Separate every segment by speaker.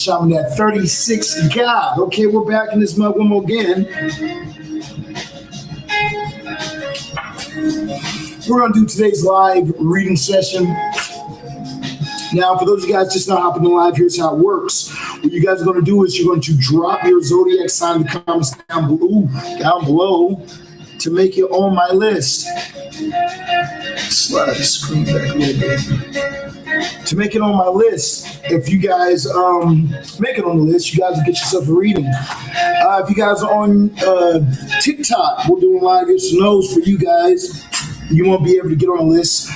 Speaker 1: Shaman at 36 God. Okay, we're back in this mug one more again. We're going to do today's live reading session. Now, for those of you guys just not hopping in live, here's how it works. What you guys are going to do is you're going to drop your zodiac sign in the comments down below to make it on my list. Slide the screen back a little bit. To make it on my list, if you guys make it on the list, you guys will get yourself a reading. If you guys are on TikTok, we're doing live yes or no's for you guys. You won't be able to get on the list.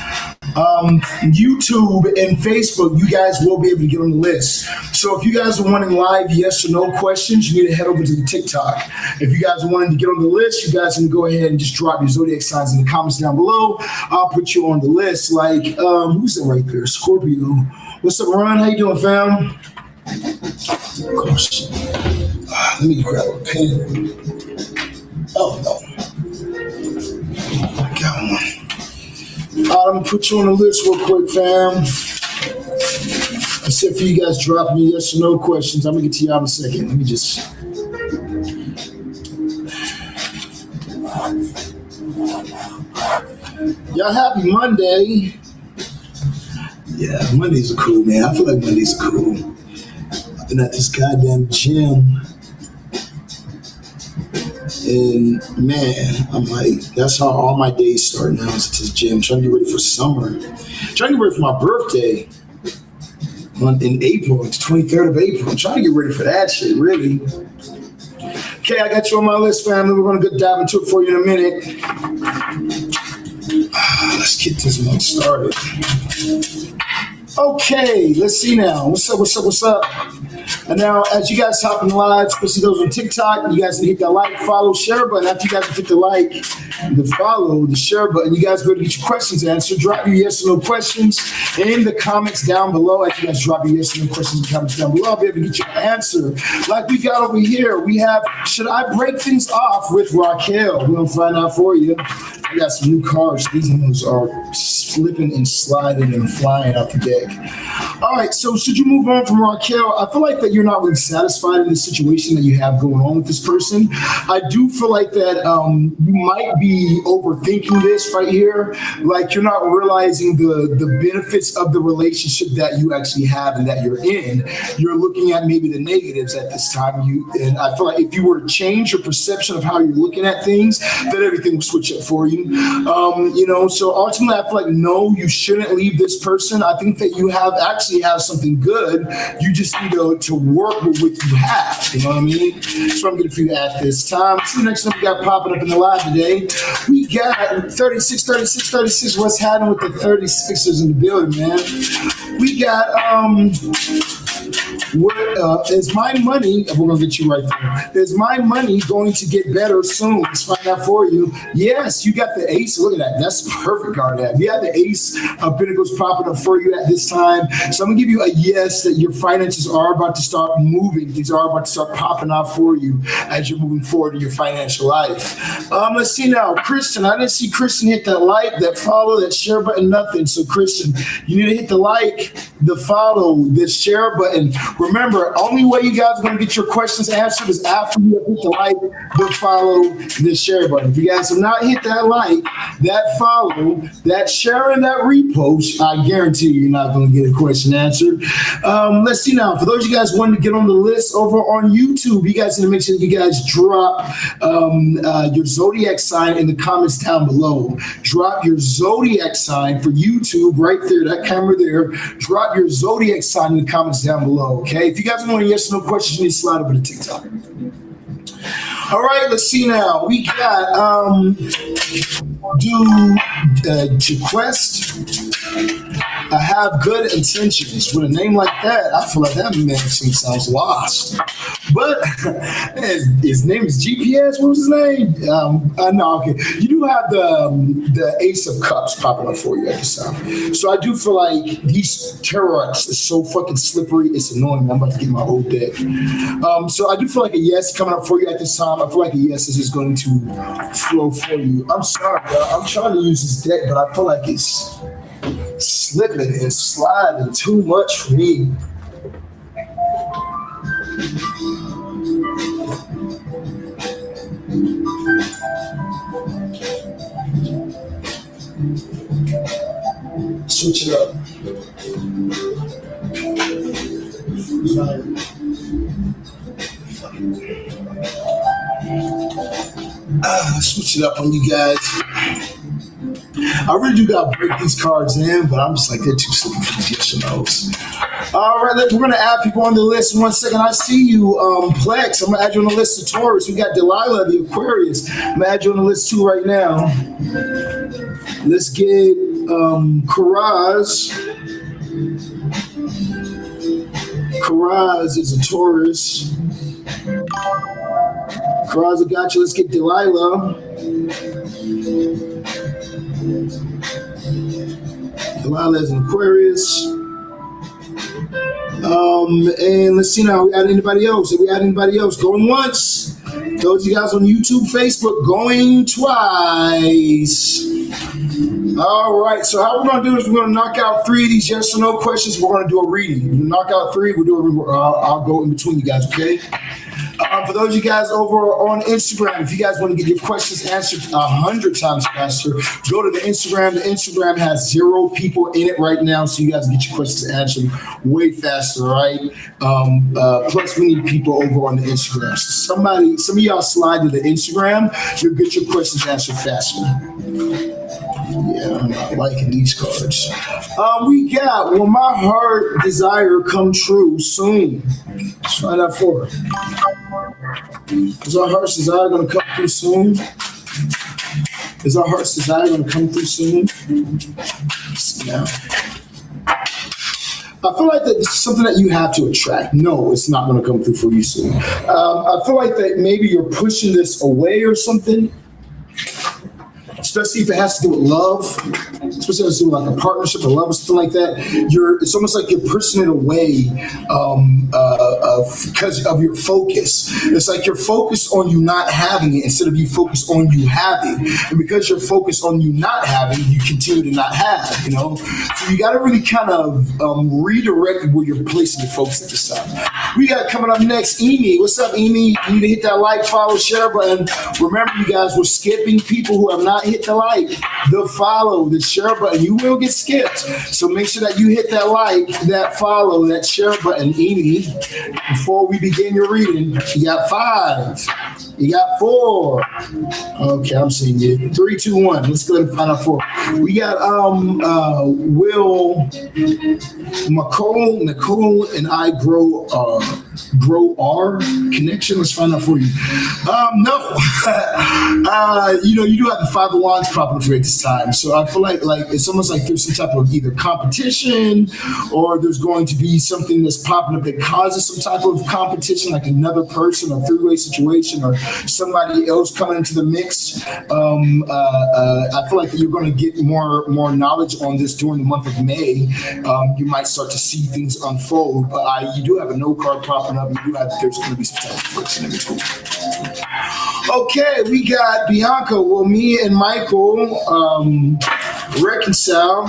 Speaker 1: YouTube and Facebook, you guys will be able to get on the list. So if you guys are wanting live yes or no questions, you need to head over to the TikTok. If you guys are wanting to get on the list, you guys can go ahead and just drop your zodiac signs in the comments down below. I'll put you on the list. Like, who's that right there? Scorpio. What's up, Ron? How you doing, fam? Gosh. Let me grab a pen. Oh, no. I got one. I'm going to put you on the list real quick, fam. Except for you guys dropping me yes or no questions. I'm going to get to y'all in a second. Let me just... Y'all happy Monday. Yeah, Mondays are cool, man. I feel like Mondays are cool. I've been at this goddamn gym. And man, I'm like, that's how all my days start now is at this gym. Trying to get ready for summer. Trying to get ready for my birthday in April. It's 23rd of April. I'm trying to get ready for that shit, really. Okay, I got you on my list, family. We're going to go dive into it for you in a minute. Let's get this one started. Okay, let's see now. What's up? And now, as you guys hop in live, especially those on TikTok, you guys can hit that like, follow, share button. After you guys hit the like, the follow, the share button, you guys go to get your questions answered. Drop your yes or no questions in the comments down below. As you guys drop your yes or no questions in the comments down below, I'll be able to get your answer. Like we got over here, we have, should I break things off with Raquel? We're going to find out for you. We got some new cards. These ones are slipping and sliding and flying out the deck. All right, so should you move on from Raquel? I feel like that you're not really satisfied in the situation that you have going on with this person. I do feel like that you might be overthinking this right here. Like you're not realizing the benefits of the relationship that you actually have and that you're in. You're looking at maybe the negatives at this time. And I feel like if you were to change your perception of how you're looking at things, then everything will switch up for you. So ultimately, I feel like no, you shouldn't leave this person. I think that you actually have something good. You just need to work with what you have. You know what I mean? So I'm going to figure at this time. So the next one we got popping up in the live today, we got 36. What's happening with the 36ers in the building, man? We got is my money? We're gonna get you right there. Is my money going to get better soon? Let's find out for you. Yes, you got the ace. Look at that. That's perfect card. You have the ace of pentacles popping up for you at this time. So I'm gonna give you a yes that your finances are about to start moving. These are about to start popping out for you as you're moving forward in your financial life. Let's see now, Kristen. I didn't see Kristen hit that like, that follow, that share button, nothing. So Kristen, you need to hit the like, the follow, the share button. Remember, only way you guys are going to get your questions answered is after you hit the like, the follow, the share button. If you guys have not hit that like, that follow, that share, and that repost, I guarantee you're not going to get a question answered. Let's see now. For those of you guys wanting to get on the list over on YouTube, you guys need to make sure that you guys drop your zodiac sign in the comments down below. Drop your zodiac sign for YouTube right there, that camera there. Drop your zodiac sign in the comments down below, okay? If you guys want yes or no questions, you need to slide over to TikTok. All right, let's see now. We got Quest. I have good intentions. With a name like that, I feel like that man sounds lost. But his name is GPS. What was his name? No, okay. You do have the Ace of Cups popping up for you at this time. So I do feel like these tarot arts is so fucking slippery. It's annoying. I'm about to get my old deck. So I do feel like a yes coming up for you at this time. I feel like a yes is just going to flow for you. I'm sorry, bro. I'm trying to use this deck, but I feel like it's slipping and sliding too much for me. Switch it up. Switch it up on you guys. I really do gotta break these cards in, but I'm just like, they're too simple for these yes or no's. All right, we're gonna add people on the list in 1 second. I see you, Plex. I'm gonna add you on the list of Taurus. We got Delilah, the Aquarius. I'm gonna add you on the list too right now. Let's get Karaz. Karaz is a Taurus. Karaz, I got you. Let's get Delilah. Delilah is an Aquarius. And let's see now. We add anybody else? Did we add anybody else? Going once. Those of you guys on YouTube, Facebook, going twice. All right. So how we're gonna do is we're gonna knock out 3 of these yes or no questions. We're gonna do a reading. We'll knock out 3. We'll do a reading. I'll go in between you guys. Okay. For those of you guys over on Instagram, if you guys want to get your questions answered 100 times faster, go to the Instagram. The Instagram has 0 people in it right now, so you guys get your questions answered way faster, right? Plus, we need people over on the Instagram. So some of y'all slide to the Instagram, you'll get your questions answered faster. Yeah, I'm not liking these cards. We got, will my heart desire come true soon? Let's find out for her. Is our heart's desire going to come through soon? Is our heart's desire going to come through soon? Yeah. I feel like that this is something that you have to attract. No, it's not going to come through for you soon. I feel like that maybe you're pushing this away or something. Especially if it has to do with love, especially if it has to do with like a partnership or love or something like that. It's almost like you're pushing it away because of your focus. It's like you're focused on you not having it instead of you focused on you having. And because you're focused on you not having, you continue to not have, you know? So you got to really kind of redirect where you're placing your focus at this time. We got coming up next, Amy. What's up, Amy? You need to hit that like, follow, share button. Remember, you guys, we're skipping people who have not hit the like, the follow, the share button. You will get skipped. So make sure that you hit that like, that follow, that share button, Amy. Before we begin your reading, you got 5. You got 4. Okay, I'm seeing you. 3, 2, 1. Let's go ahead and find out 4. We got Will, Nicole, and I grow our connection. Let's find out for you. No. You do have the 5 of Wands popping up at this time. So I feel like it's almost like there's some type of either competition or there's going to be something that's popping up that causes some type of competition, like another person or 3-way situation or somebody else coming into the mix. I feel like you're going to get more knowledge on this during the month of May. You might start to see things unfold, but you do have a no card popping up. You do have there's going to be some type of friction in between. Okay, we got Bianca. Will me and Michael reconcile?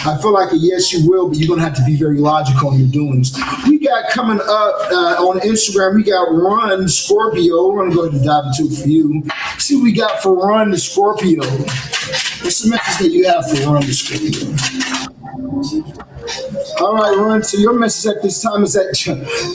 Speaker 1: I feel like a yes, you will, but you're going to have to be very logical in your doings. We got coming up on Instagram, we got Run Scorpio. We're going to go ahead and dive into it for you. See what we got for Run the Scorpio. What's the message that you have for Run the Scorpio? All right, Run. So your message at this time is that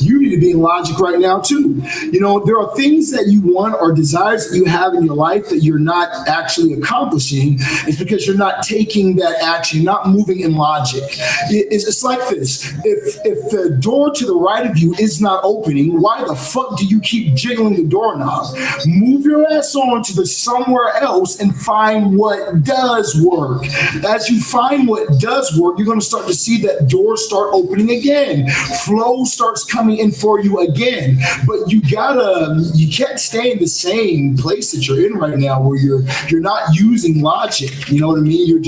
Speaker 1: you need to be in logic right now, too. You know, there are things that you want or desires that you have in your life that you're not actually accomplishing. It's because you're not taking that action, not moving in logic. It's like this. If the door to the right of you is not opening, why the fuck do you keep jiggling the doorknob? Move your ass on to the somewhere else and find what does work. As you find what does work, you're going to start to see that doors start opening again. Flow starts coming in for you again. But you can't stay in the same place that you're in right now where you're not using logic. You know what I mean? You're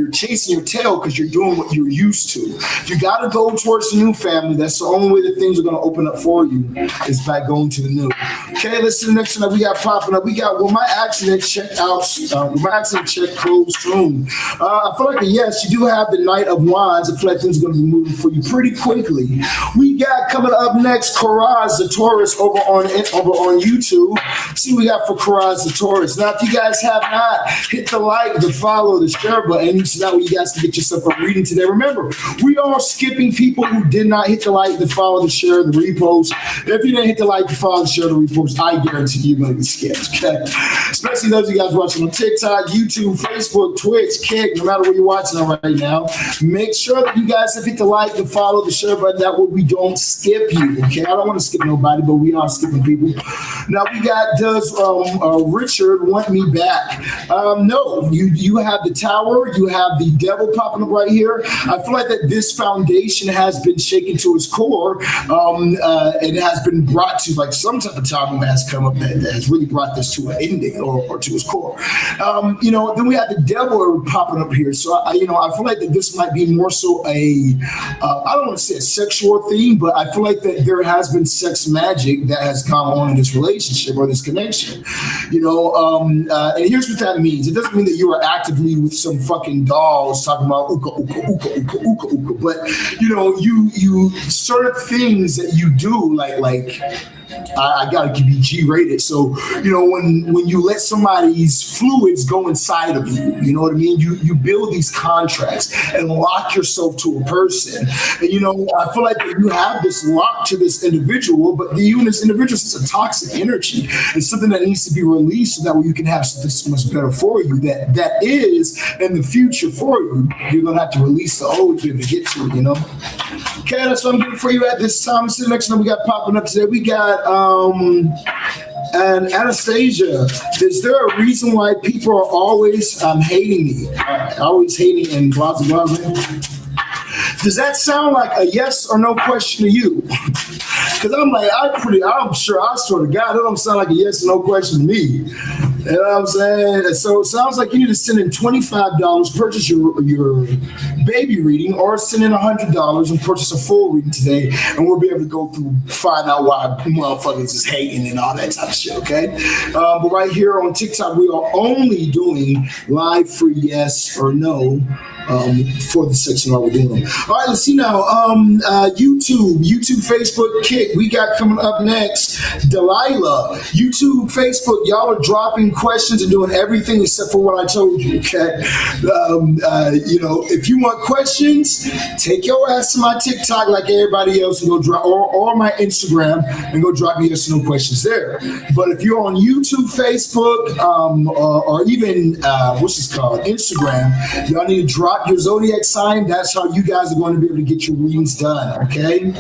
Speaker 1: chasing your tail because you're doing what you're used to. You got to go towards the new, family. That's the only way that things are going to open up for you is by going to the new. Okay, let's see the next one that we got popping up. We got, will my accident check out? Will my accident check closed soon? I feel like a yes. You do have the Knight of Wands. cards. I feel like things are going to be moving for you pretty quickly. We got coming up next, Karaz the Taurus over on YouTube. See what we got for Karaz the Taurus. Now, if you guys have not hit the like, the follow, the share button, so that way you guys can get yourself a reading today. Remember, we are skipping people who did not hit the like, the follow, the share, the repost. If you didn't hit the like, the follow, the share, the repost, I guarantee you're going to get skipped, okay? Especially those of you guys watching on TikTok, YouTube, Facebook, Twitch, Kick, no matter where you're watching it right now. Make sure that you guys have hit the like, the follow, the share button. That way we don't skip you, okay? I don't want to skip nobody, but we are skipping people. Now we got, does Richard want me back? No, you have the Tower, you have the Devil popping up right here. I feel like that this foundation has been shaken to its core, and has been brought to like some type of time has come up that has really brought this to an ending or to its core. Then we have the Devil popping up here. So I feel like that this might be more so a I don't want to say a sexual theme, but I feel like that there has been sex magic that has gone on in this relationship or this connection. And here's what that means. It doesn't mean that you are actively with some fucking dolls talking about ooka ooka ooka ooka ooka ooka, but you certain things that you do like I gotta be G-rated. So when you let somebody's fluids go inside of you, you know what I mean. You build these contracts and lock yourself to a person. And I feel like you have this lock to this individual, but you and this individual is a toxic energy. It's something that needs to be released so that way you can have something so much better for you. That is in the future for you. You're gonna have to release the old to be able to get to it. Okay, that's what I'm getting for you at this time. See the next one we got popping up today. We got and Anastasia. Is there a reason why people are always hating me? Always hating and blah blah blah. Does that sound like a yes or no question to you? Because I'm sure, I swear to God, it don't sound like a yes or no question to me. You know what I'm saying? So it sounds like you need to send in $25, purchase your baby reading, or send in $100 and purchase a full reading today, and we'll be able to go through, find out why motherfuckers is hating and all that type of shit, okay? But right here on TikTok, we are only doing live for yes or no. For the section while we're doing them. All right, let's see now. YouTube, Facebook, Kick. We got coming up next, Delilah. YouTube, Facebook, y'all are dropping questions and doing everything except for what I told you, okay? If you want questions, take your ass to my TikTok like everybody else and go drop, or my Instagram and go drop me yes or no questions there. But if you're on YouTube, Facebook, or even, Instagram, y'all need to drop your zodiac sign. That's how you guys are going to be able to get your readings done, okay?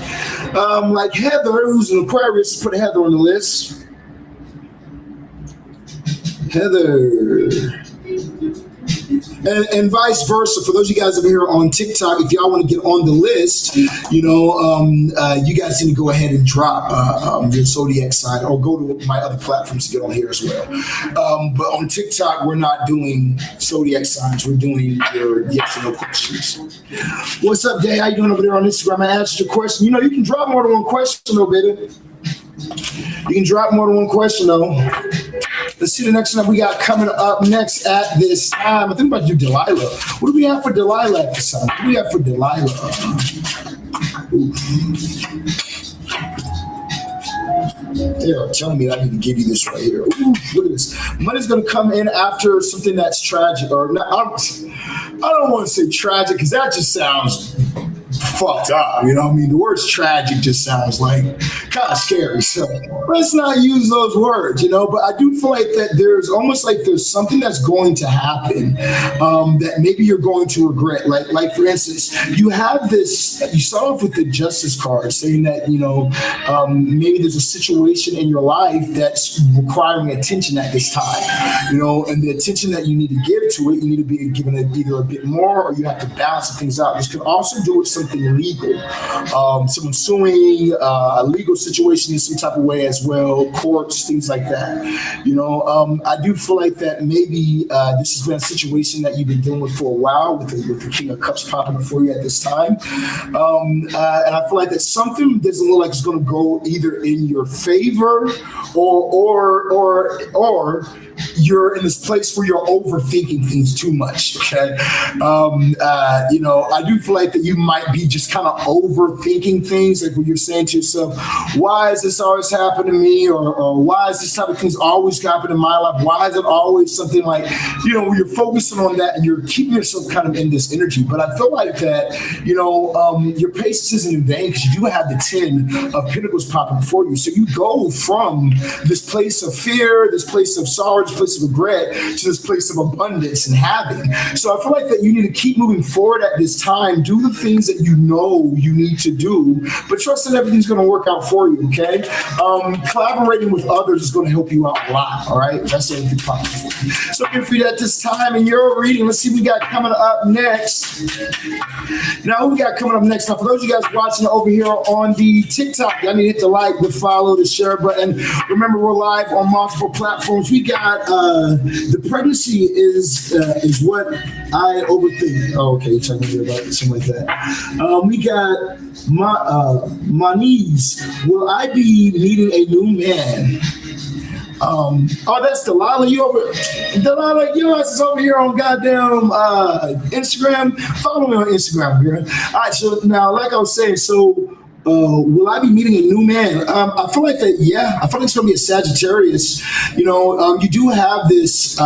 Speaker 1: Like Heather, who's an Aquarius, put Heather on the list. Heather. And vice versa. For those of you guys over here on TikTok, if y'all want to get on the list, you guys need to go ahead and drop your zodiac sign, or go to my other platforms to get on here as well. But on TikTok, we're not doing zodiac signs. We're doing your yes or no questions. What's up, Day? How you doing over there on Instagram? I asked your question. You can drop more than one question, though, baby. You can drop more than one question, though. Let's see the next one that we got coming up next at this time. I think about you, Delilah. What do we have for Delilah at this time? What do we have for Delilah? They're telling me I need to give you this right here. Ooh, look at this. Money's going to come in after something that's tragic. Or not, I don't want to say tragic because that just sounds fucked up. You know what I mean? The word tragic just sounds like kind of scary. So let's not use those words, But I do feel like that there's almost like there's something that's going to happen that maybe you're going to regret. Like for instance, you have this, you start off with the Justice card saying that, maybe there's a situation in your life that's requiring attention at this time, and the attention that you need to give to it, you need to be given it either a bit more, or you have to balance things out. This could also do with something legal, someone suing, a legal situation in some type of way as well, courts, things like that. I do feel like that maybe this has been a situation that you've been dealing with for a while with the King of Cups popping before you at this time. And I feel like that something doesn't look like it's going to go either in your favor or you're in this place where you're overthinking things too much. Okay, I do feel like that you might be just kind of overthinking things, like when you're saying to yourself, "Why is this always happening to me?" or "Why is this type of things always happen in my life? Why is it always something like?" Where you're focusing on that and you're keeping yourself kind of in this energy. But I feel like that, your patience isn't in vain, because you do have the 10 of Pentacles popping before you. So you go from this place of fear, this place of sorrow, this place of regret, to this place of abundance and having. So I feel like that you need to keep moving forward at this time. Do the things that you know you need to do, but trust that everything's going to work out for you, okay? Collaborating with others is going to help you out a lot, all right? That's the only thing popping for you. So good for you at this time in your reading. Let's see what we got coming up next. Now, who we got coming up next? Now, for those of you guys watching over here on the TikTok, y'all need to hit the like, the follow, the share button. Remember, we're live on multiple platforms. We got the pregnancy is what I overthink. Oh, okay, you're talking to me about something like that. We got my knees. Will I be meeting a new man? That's Delilah. Delilah, your ass is over here on goddamn Instagram. Follow me on Instagram, girl. All right, so now, like I was saying, will I be meeting a new man? I feel like that, yeah. I feel like it's going to be a Sagittarius. You do have this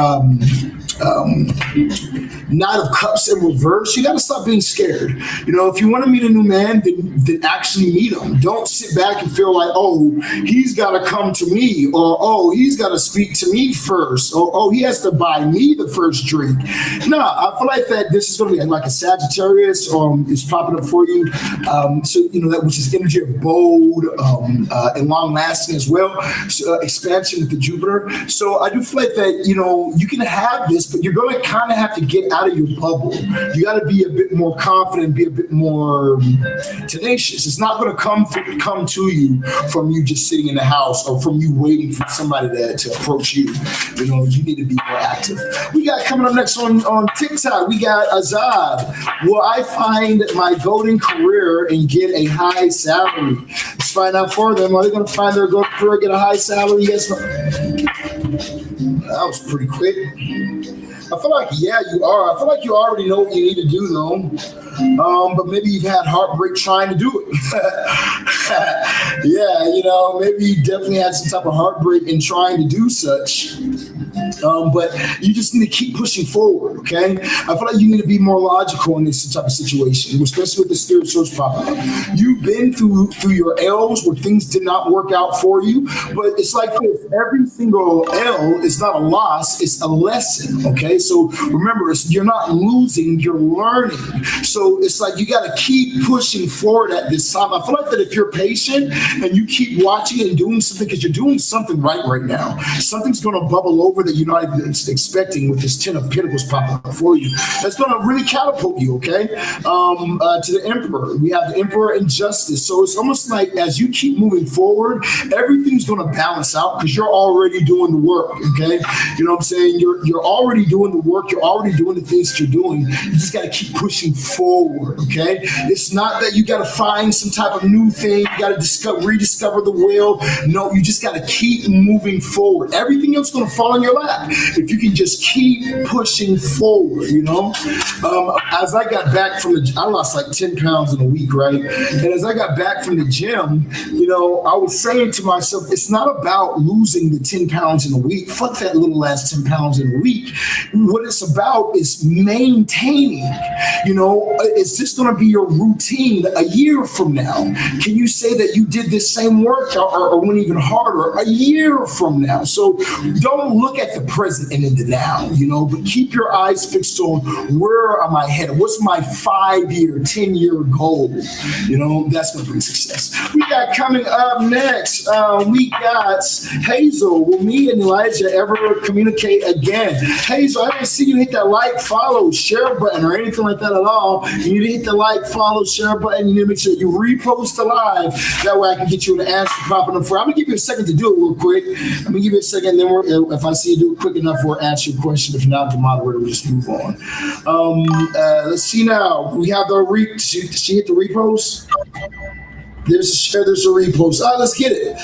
Speaker 1: Knight of Cups in reverse. You got to stop being scared. If you want to meet a new man, then actually meet him. Don't sit back and feel like, oh, he's got to come to me, or oh, he's got to speak to me first, or oh, he has to buy me the first drink. No, I feel like that this is going to be like a Sagittarius. It's popping up for you. That which is energy of bold and long lasting as well. Expansion with the Jupiter. So I do feel like that you can have this, but you're going to kind of have to get out of your bubble. You got to be a bit more confident, be a bit more tenacious. It's not going to come to you from you just sitting in the house, or from you waiting for somebody to approach you. You need to be more active. We got coming up next on TikTok, we got Azad. Will I find my golden career and get a high salary? Let's find out for them. Are they going to find their golden career, get a high salary? Yes. That was pretty quick. I feel like, yeah, you are. I feel like you already know what you need to do, though. But maybe you've had heartbreak trying to do it. Yeah, maybe you definitely had some type of heartbreak in trying to do such. But you just need to keep pushing forward, okay? I feel like you need to be more logical in this type of situation, especially with the spirit source popping up. You've been through your L's where things did not work out for you, but it's like this. Every single L is not a loss, it's a lesson, okay? So remember, you're not losing, you're learning. So it's like you got to keep pushing forward at this time. I feel like that if you're patient and you keep watching and doing something, because you're doing something right now, something's going to bubble over that you're not even expecting with this 10 of Pentacles popping up for you. That's going to really catapult you, okay? To the Emperor. We have the Emperor and Justice. So it's almost like as you keep moving forward, everything's going to balance out because you're already doing the work, okay? You know what I'm saying? You're already doing the work. You're already doing the things that you're doing. You just got to keep pushing forward, okay? It's not that you got to find some type of new thing. You got to rediscover the wheel. No, you just got to keep moving forward. Everything else is going to fall in your lap if you can just keep pushing forward, As I got back from I lost like 10 pounds in a week, right? And as I got back from the gym, I was saying to myself, it's not about losing the 10 pounds in a week. Fuck that little last 10 pounds in a week. What it's about is maintaining, is this going to be your routine a year from now? Can you say that you did this same workout or went even harder a year from now? So don't look at the present and in the now, but keep your eyes fixed on where am I headed? What's my 5-year, 10-year goal? That's going to bring success. We got coming up next, we got Hazel. Will me and Elijah ever communicate again? Hazel, I didn't see you hit that like, follow, share button or anything like that at all. You need to hit the like, follow, share button. You need to make sure you repost the live. That way I can get you an answer popping up for. I'm going to give you a second to do it real quick. I'm going to give you a second, then if I see you do it quick enough, we'll answer your question. If not, the moderator will just move on. Let's see now. We have the did she hit the repost? There's a share, there's a repost. All right, let's get it.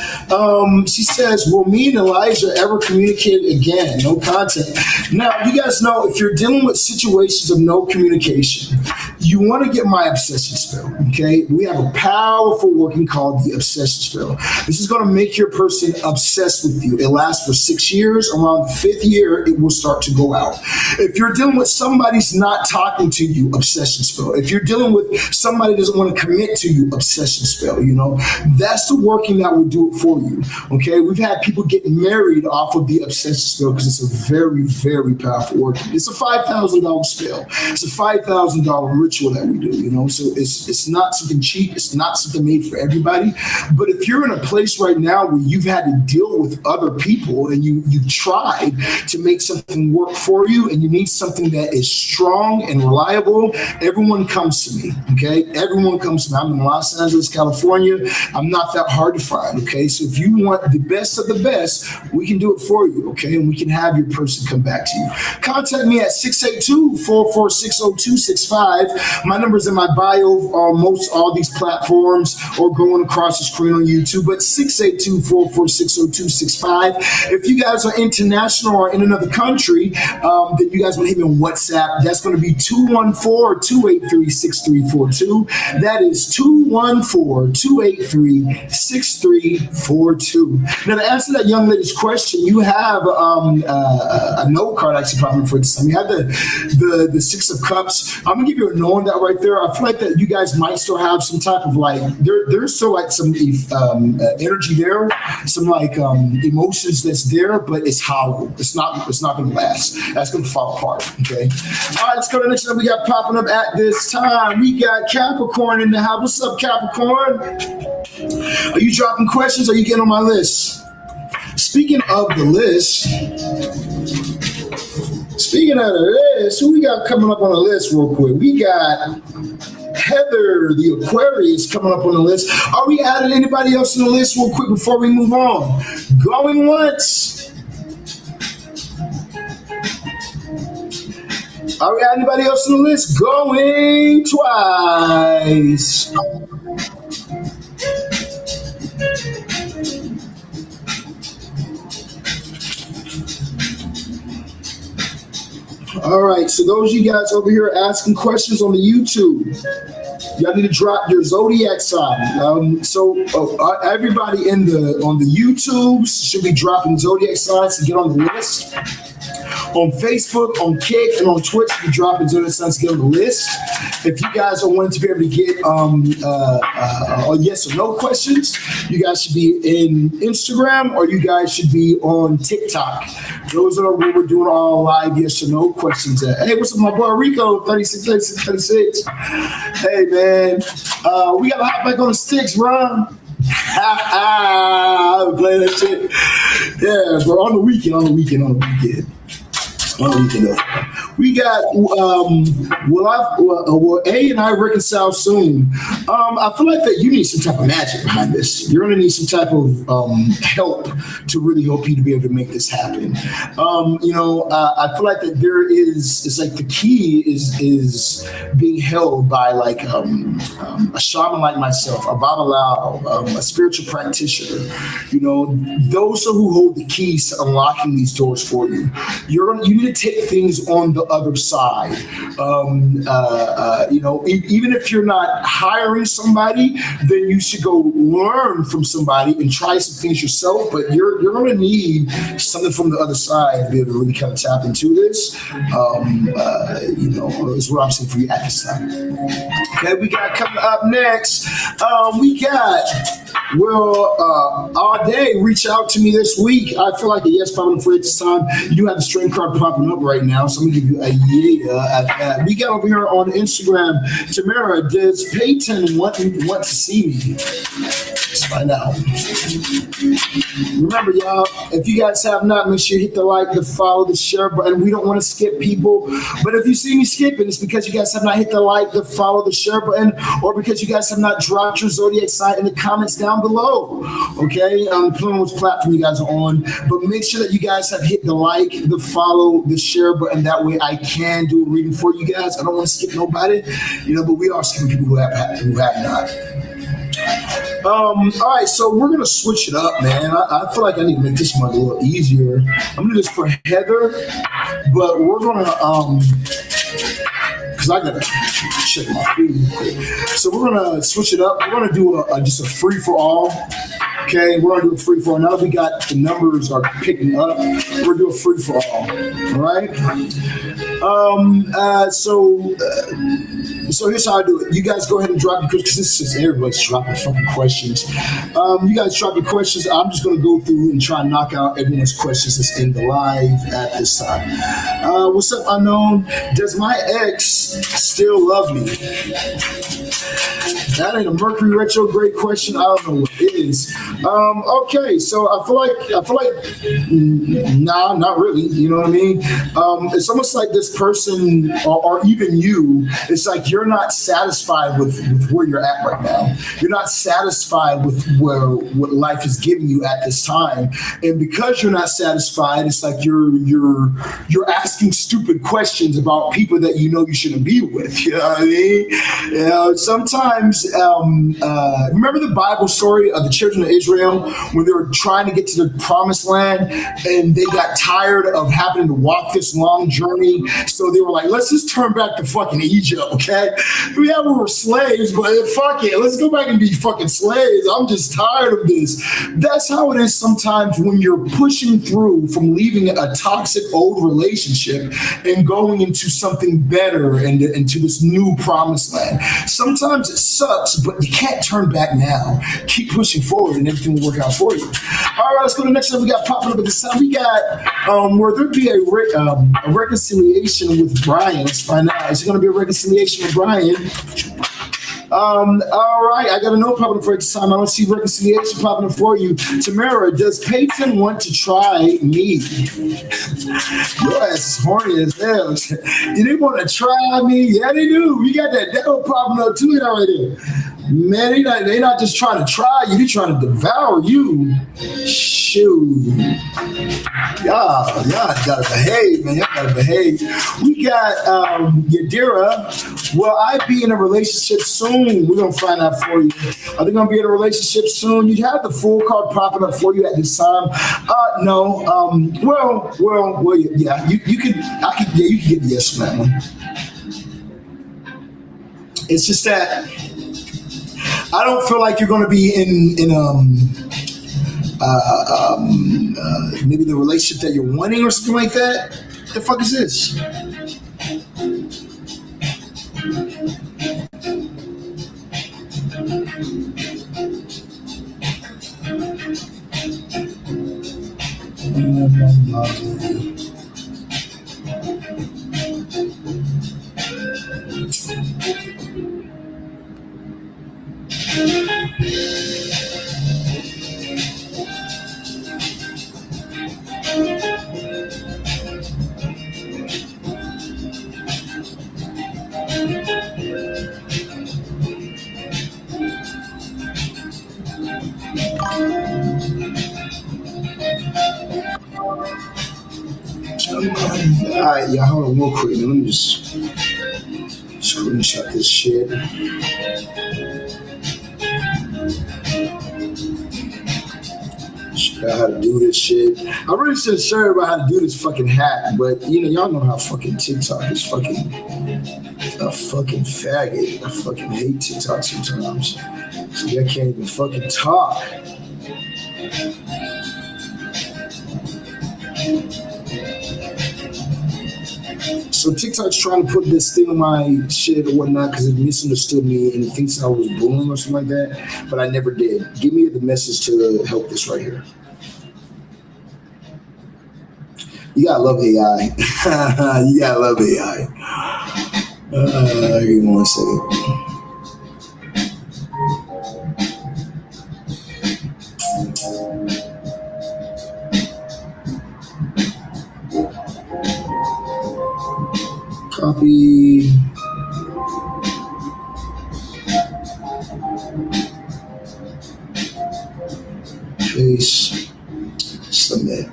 Speaker 1: She says, will me and Elijah ever communicate again? No contact. Now, you guys know if you're dealing with situations of no communication, you want to get my obsession spell, okay? We have a powerful working called the obsession spell. This is going to make your person obsessed with you. It lasts for 6 years. Around the 5th year, it will start to go out. If you're dealing with somebody's not talking to you, obsession spell. If you're dealing with somebody doesn't want to commit to you, obsession spell, you know, that's the working that will do it for you, okay? We've had people get married off of the obsession spell because it's a very, very powerful working. It's a $5,000 spell. It's a $5,000 ritual that we do, you know, so it's not something cheap. It's not something made for everybody. But if you're in a place right now where you've had to deal with other people and you tried to make something work for you and you need something that is strong and reliable, everyone comes to me, okay? Everyone comes to me. I'm in Los Angeles, California. I'm not that hard to find, okay? So if you want the best of the best, we can do it for you, okay? And we can have your person come back to you. Contact me at 682-446-0265. My number's in my bio on most all these platforms or going across the screen on YouTube, but 682-446-0265. If you guys are international or in another country, then you guys want to hit me on WhatsApp. That's going to be 214-283-6342. That is 214-283-6342. Now, to answer that young lady's question, you have a note card actually probably for this time. You have the Six of Cups. I'm gonna give you a no on that right there. I feel like that you guys might still have some type of like there's still like some energy there, some like emotions that's there, but it's hollow. It's not gonna last. That's gonna fall apart. Okay. All right, let's go to the next one we got popping up at this time. We got Capricorn in the house. What's up, Capricorn? Are you dropping questions? Or are you getting on my list? Speaking of the list, who we got coming up on the list real quick? We got Heather, the Aquarius, coming up on the list. Are we adding anybody else on the list real quick before we move on? Going once. Are we adding anybody else on the list? Going twice. All right, so those of you guys over here asking questions on the YouTube, y'all need to drop your zodiac sign. Everybody on the YouTubes should be dropping zodiac signs to get on the list. On Facebook, on Kick, and on Twitch, be dropping zodiac signs to get on the list. If you guys are wanting to be able to get yes or no questions, you guys should be in Instagram or you guys should be on TikTok. Those are where we're doing all live yes or no questions at. Hey, what's up, my boy Rico? 36. Hey, man. We got to hop back on the sticks, Ron. I'm playing that shit. Yeah, bro. On the weekend. We got will A and I reconcile soon? I feel like that you need some type of magic behind this. You're gonna need some type of help to really help you to be able to make this happen. I feel like that there is it's like the key is being held by like a shaman like myself, a babalao, a spiritual practitioner. You know, those are who hold the keys to unlocking these doors for you. You need to take things on the other side. Even if you're not hiring somebody, then you should go learn from somebody and try some things yourself. But you're going to need something from the other side to be able to really kind of tap into this. Is what I'm saying for you at this time. Okay, we got coming up next. We got all day. Reach out to me this week. I feel like a yes popping up for it this time. You do have the string card popping up right now, so I'm gonna give you a yeah at that. We got over here on Instagram. Tamara, does Peyton want to see me? Let's find out. Remember, y'all, if you guys have not, make sure you hit the like, the follow, the share button. We don't want to skip people, but if you see me skipping, it's because you guys have not hit the like, the follow, the share button, or because you guys have not dropped your zodiac sign in the comments down below. Okay, depending on which platform you guys are on, but make sure that you guys have hit the like, the follow, the share button. That way, I can do a reading for you guys. I don't want to skip nobody, but we are skipping people who have not. All right, so we're gonna switch it up, man. I feel like I need to make this one a little easier. I'm gonna do this for Heather, but we're gonna because I gotta check my feed real quick. So we're gonna switch it up. We're gonna do just a free for all. Okay, we're gonna do a free for all. Now that we got the numbers are picking up, we're gonna do a free for all. All right. So here's how I do it. You guys go ahead and drop your questions. This is everybody's dropping fucking questions. You guys drop your questions. I'm just gonna go through and try and knock out everyone's questions that's in the live at this time. What's up, unknown? Does my ex still love me? That ain't a Mercury retrograde question. I don't know what it is. Okay, so I feel like, nah, not really. You know what I mean? It's almost like this person, or even you. It's like you're not satisfied with where you're at right now. You're not satisfied with what life is giving you at this time, and because you're not satisfied, it's like you're asking stupid questions about people that you know you shouldn't be with. You know what I mean? You know, sometimes. Remember the Bible story of the children of Israel when they were trying to get to the promised land and they got tired of having to walk this long journey, so they were like, let's just turn back to fucking Egypt, okay? Yeah, we were slaves, but fuck it, let's go back and be fucking slaves. I'm just tired of this. That's how it is sometimes when you're pushing through from leaving a toxic old relationship and going into something better and into this new promised land. Sometimes it sucks, but you can't turn back now. Keep pushing forward and everything will work out for you. All right, let's go to the next one. We got popping up at this time. We got where there be a reconciliation with Brian. Let's find out. Is it going to be a reconciliation with Brian? All right, I got a note popping up for this time. I don't see reconciliation popping up for you. Tamara, does Peyton want to try me? Your ass is horny as hell. Do they want to try me? Yeah, they do. We got that devil popping up too right there. Man, they not just trying to try you, they trying to devour you. Shoot. Y'all gotta behave, man. Y'all gotta behave. We got Yadira. Will I be in a relationship soon? We're gonna find out for you. Are they gonna be in a relationship soon? You have the full card popping up for you at this time. No. Well, yeah. You could you can get a yes on that one. It's just that I don't feel like you're going to be in maybe the relationship that you're wanting or something like that. The fuck is this? All right, y'all, hold on real quick. Let me just screenshot this shit. Show y'all how to do this shit. I really should show everybody how to do this fucking hack, but y'all know how fucking TikTok is fucking a fucking faggot. I fucking hate TikTok sometimes. So I can't even fucking talk. So TikTok's trying to put this thing on my shit or whatnot because it misunderstood me and it thinks I was bullying or something like that, but I never did. Give me the message to help this right here. You gotta love AI. You gotta love AI. Give me 1 second. Copy. Paste. Submit.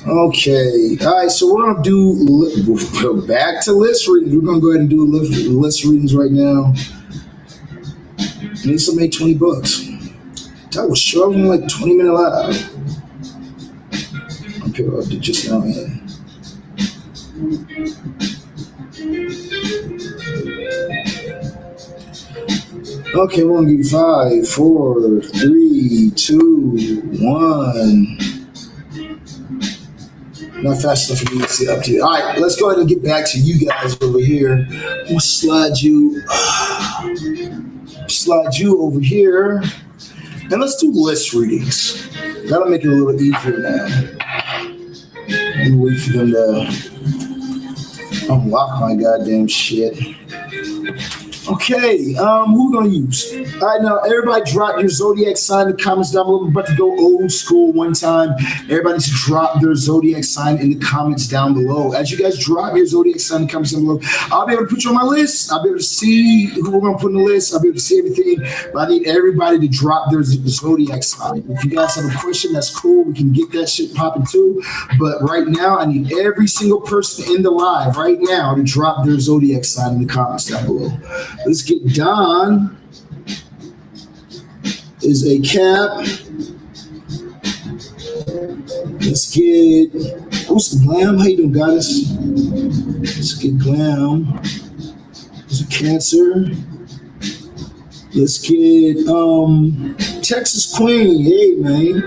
Speaker 1: Okay. All right. So we're gonna do back to list readings. We're gonna go ahead and do list readings right now. Lisa made $20. That was short, like 20-minute live. Okay, I did just now, man. Okay, we're gonna do 5, 4, 3, 2, 1. Not fast enough for me to see up to you. All right, let's go ahead and get back to you guys over here. We'll slide you over here, and let's do list readings. That'll make it a little easier now. And wait for them to unlock my goddamn shit. Okay, who we gonna use? All right, now everybody drop your zodiac sign in the comments down below. We're about to go old school one time. Everybody needs to drop their zodiac sign in the comments down below. As you guys drop your zodiac sign in the comments down below, I'll be able to put you on my list. I'll be able to see who we're gonna put in the list. I'll be able to see everything. But I need everybody to drop their zodiac sign. If you guys have a question, that's cool. We can get that shit popping too. But right now, I need every single person in the live right now to drop their zodiac sign in the comments down below. Let's get Don is a Cap. Let's get who's Glam? How you doing, goddess? Let's get Glam. There's a Cancer. Let's get Texas Queen. Hey man.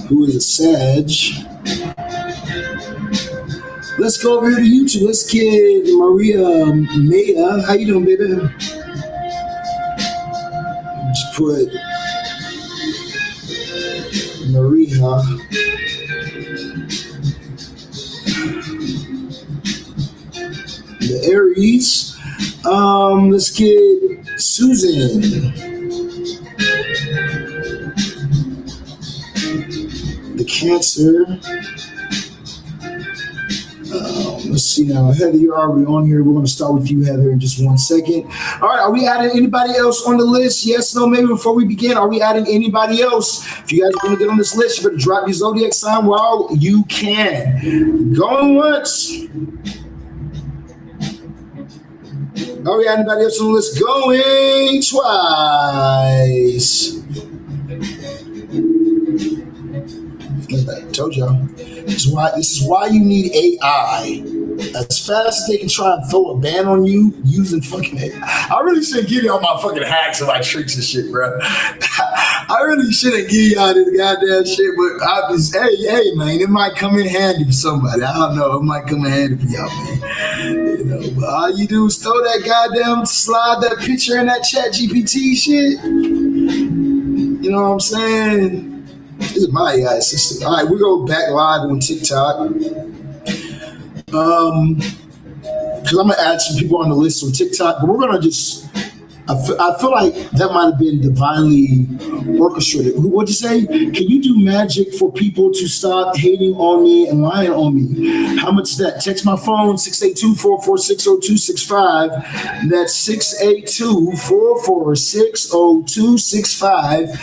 Speaker 1: Who is a Sag? Let's go over here to YouTube. Let's get Maria Maya. How you doing, baby? Just put Maria. The Aries. Let's get Susan. The Cancer. Let's see now. Heather, you're already on here. We're going to start with you, Heather, in just 1 second. All right. Are we adding anybody else on the list? Yes, no, maybe before we begin. Are we adding anybody else? If you guys want to get on this list, you better drop your zodiac sign while you can. Going once. Are we adding anybody else on the list? Going twice. I told y'all. This is why you need AI. As fast as they can try and throw a ban on you using fucking AI. I really shouldn't give y'all my fucking hacks and my tricks and shit, bro. I really shouldn't give y'all this goddamn shit, but I just, hey, man, it might come in handy for somebody. I don't know. It might come in handy for y'all, man. You know, but all you do is throw that goddamn, slide that picture in that chat GPT shit. You know what I'm saying? This is my AI assistant. All right, we go back live on TikTok. Because I'm gonna add some people on the list on TikTok, but we're gonna just. I feel like that might have been divinely orchestrated. What'd you say? Can you do magic for people to stop hating on me and lying on me? How much is that? Text my phone 682-446-0265. That's 682-446-0265.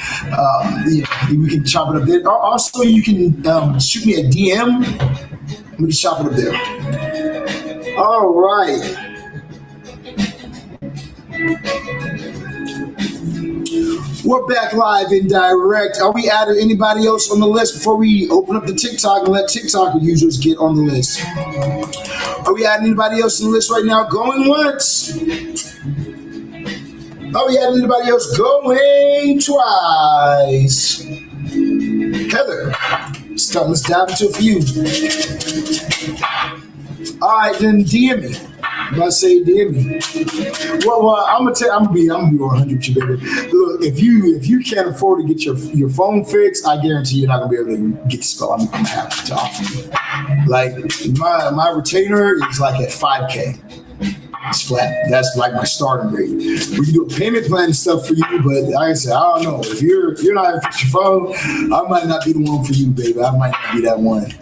Speaker 1: Yeah, we can chop it up there. Also, you can shoot me a DM. We can chop it up there. All right. We're back live and direct. Are we adding anybody else on the list before we open up the TikTok and let TikTok users get on the list? Are we adding anybody else on the list right now? Going once. Are we adding anybody else? Going twice. Heather, let's dive into a few. All right, then DM me. I'm about to say DM me. Well, I'm gonna be 100 with you, baby. Look, if you can't afford to get your phone fixed, I guarantee you're not gonna be able to get the spell I'm gonna have to offer you. Like my retainer is like at $5K. It's flat. That's like my starting rate. We can do a payment plan and stuff for you, but like I said, I don't know. If you're not able to fix your phone, I might not be the one for you, baby. I might not be that one.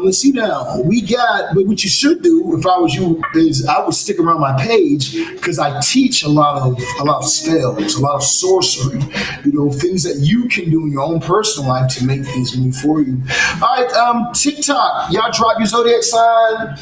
Speaker 1: Let's see now. But what you should do, if I was you, is I would stick around my page because I teach a lot of spells, a lot of sorcery. You know, things that you can do in your own personal life to make things move for you. All right, TikTok, y'all drop your zodiac sign.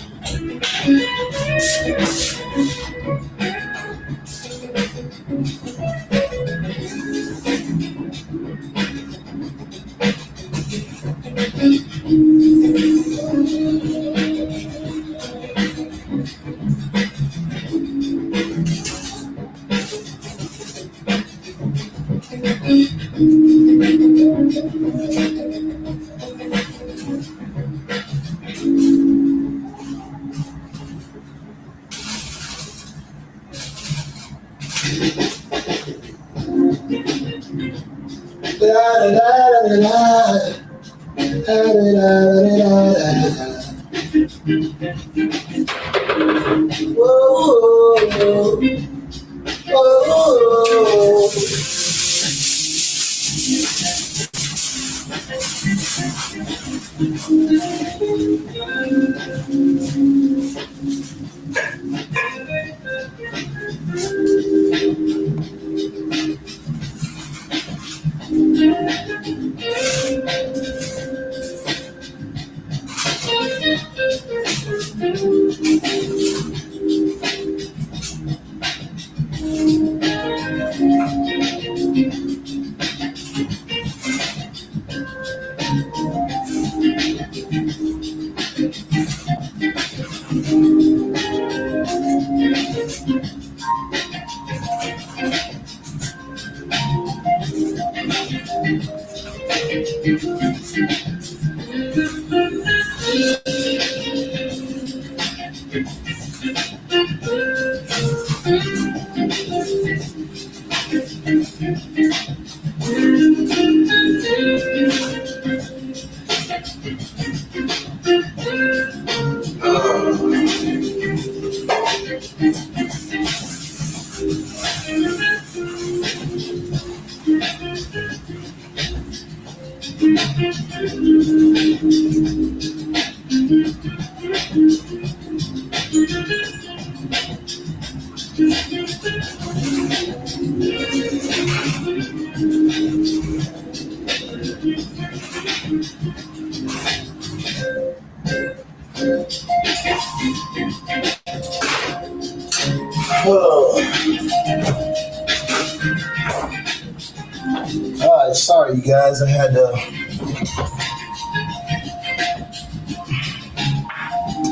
Speaker 1: All right, sorry, you guys. I had to.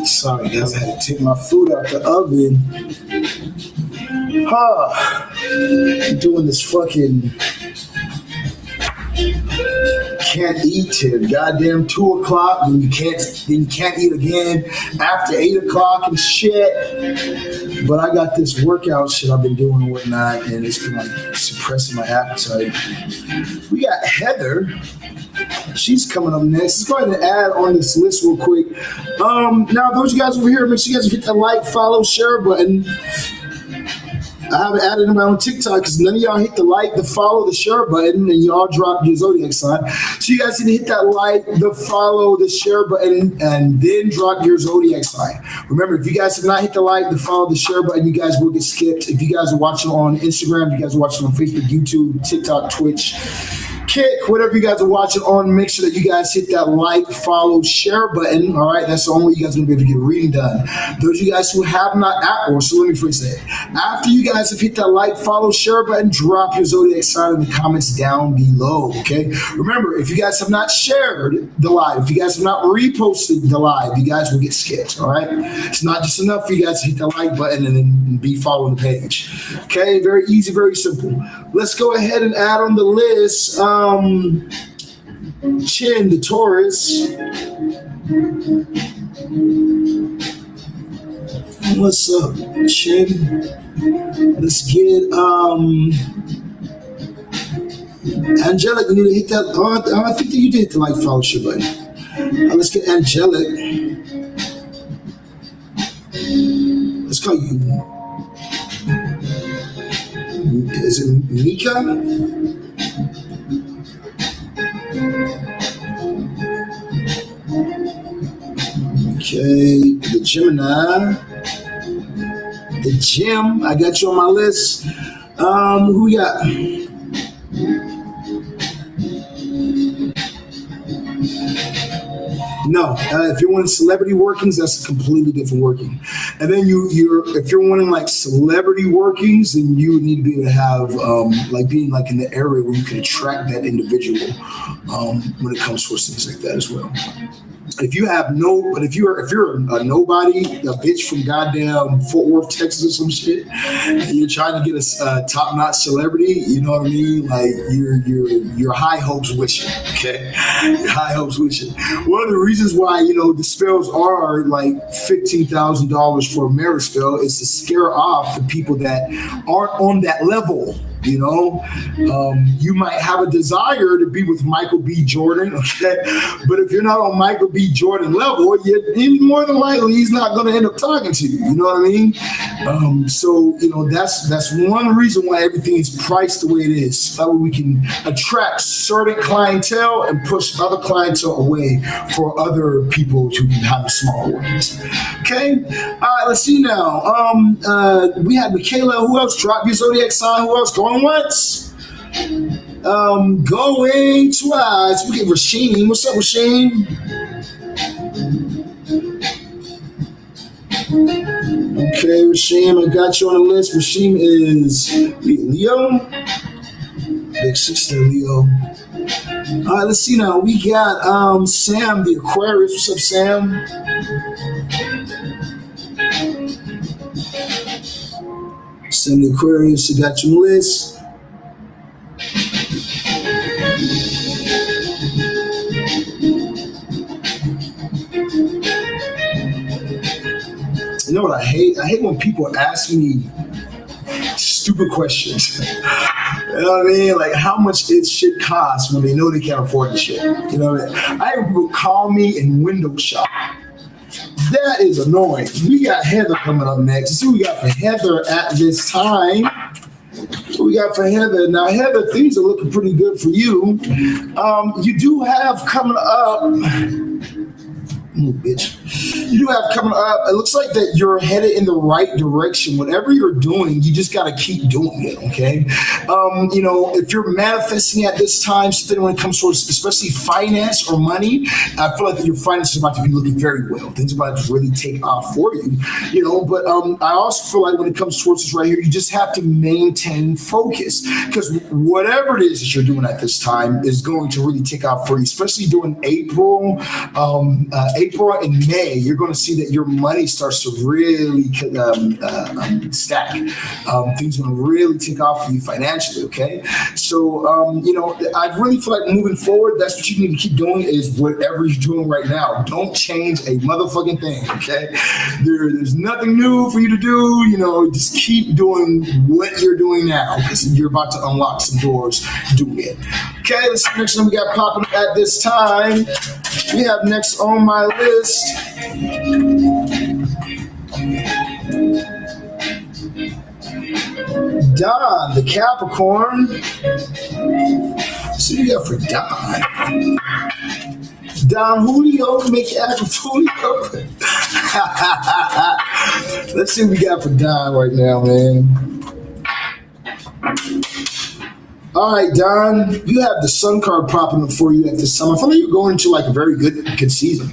Speaker 1: Sorry, guys. I had to take my food out the oven. I'm doing this fucking can't eat till goddamn 2 o'clock, and you can't eat again after 8 o'clock and shit. But I got this workout shit I've been doing and whatnot, and it's been like suppressing my appetite. We got Heather. She's coming up next. Let's go ahead and add on this list real quick. Now, those of you guys over here, make sure you guys hit that like, follow, share button. I haven't added them on TikTok because none of y'all hit the like, the follow, the share button, and y'all drop your zodiac sign. So you guys need to hit that like, the follow, the share button, and then drop your zodiac sign. Remember, if you guys have not hit the like, the follow, the share button, you guys will get skipped. If you guys are watching on Instagram, if you guys are watching on Facebook, YouTube, TikTok, Twitch, Kick, whatever you guys are watching on, make sure that you guys hit that like, follow, share button. All right, that's the only way you guys are going to be able to get reading done. Those of you guys who have not, or so let me phrase it. After you guys have hit that like, follow, share button, drop your zodiac sign in the comments down below, okay? Remember, if you guys have not shared the live, if you guys have not reposted the live, you guys will get skipped, all right? It's not just enough for you guys to hit the like button and then be following the page, okay? Very easy, very simple. Let's go ahead and add on the list. Chin, the Taurus. What's up, Chin? Let's get Angelic. You need to hit that. I think that you did hit the like, follow, share button. Let's get Angelic. Let's call you. Is it Mika? Okay, the Gemini, the Gem. I got you on my list. Who we got? No, if you're wanting celebrity workings, that's a completely different working. And then if you're wanting like celebrity workings, then you would need to be able to have like being like in the area where you can attract that individual when it comes to things like that as well. If you're a nobody, a bitch from goddamn Fort Worth, Texas or some shit, and you're trying to get a top-notch celebrity, you know what I mean? Like your high hopes wishing, okay? Your high hopes wishing. One of the reasons why, the spells are like $15,000 for a marriage spell is to scare off the people that aren't on that level. You might have a desire to be with Michael B. Jordan, okay? But if you're not on Michael B. Jordan level, more than likely he's not going to end up talking to you. You know what I mean? That's one reason why everything is priced the way it is. That way we can attract certain clientele and push other clientele away for other people to have a small ones. Okay? All right, let's see now. We had Michaela. Who else? Drop your zodiac sign. Who else? Going once? Going twice. We get Rasheen. What's up, Rasheen? Okay, Rasheen, I got you on the list. Rasheen is Leo. Big sister Leo. All right, let's see now. We got Sam, the Aquarius. What's up, Sam? Sam, the Aquarius. I got you on the list. You know what I hate? I hate when people ask me stupid questions. You know what I mean? Like how much it shit costs when they know they can't afford the shit. You know what I mean? I have people call me and window shop. That is annoying. We got Heather coming up next. Let's see what we got for Heather at this time. What we got for Heather? Now, Heather, things are looking pretty good for you. You do have coming up... bitch. You do have coming up, it looks like that you're headed in the right direction. Whatever you're doing, you just got to keep doing it, okay? If you're manifesting at this time, something when it comes towards especially finance or money, I feel like your finance is about to be looking very well. Things are about to really take off for you, but I also feel like when it comes towards this right here, you just have to maintain focus because whatever it is that you're doing at this time is going to really take off for you, especially during April and May. You're going to see that your money starts to really stack. Things are going to really take off for you financially, okay? So, I really feel like moving forward, that's what you need to keep doing is whatever you're doing right now. Don't change a motherfucking thing, okay? There's nothing new for you to do. Just keep doing what you're doing now because you're about to unlock some doors doing it. Okay, let's see the next one we got popping at this time. We have next on my list. Don, the Capricorn. So you got for Don. Don Julio, make it happen, Julio. Let's see what we got for Don right now, man. All right, Don, you have the Sun card popping up for you at this time. I feel like you're going into like a very good season.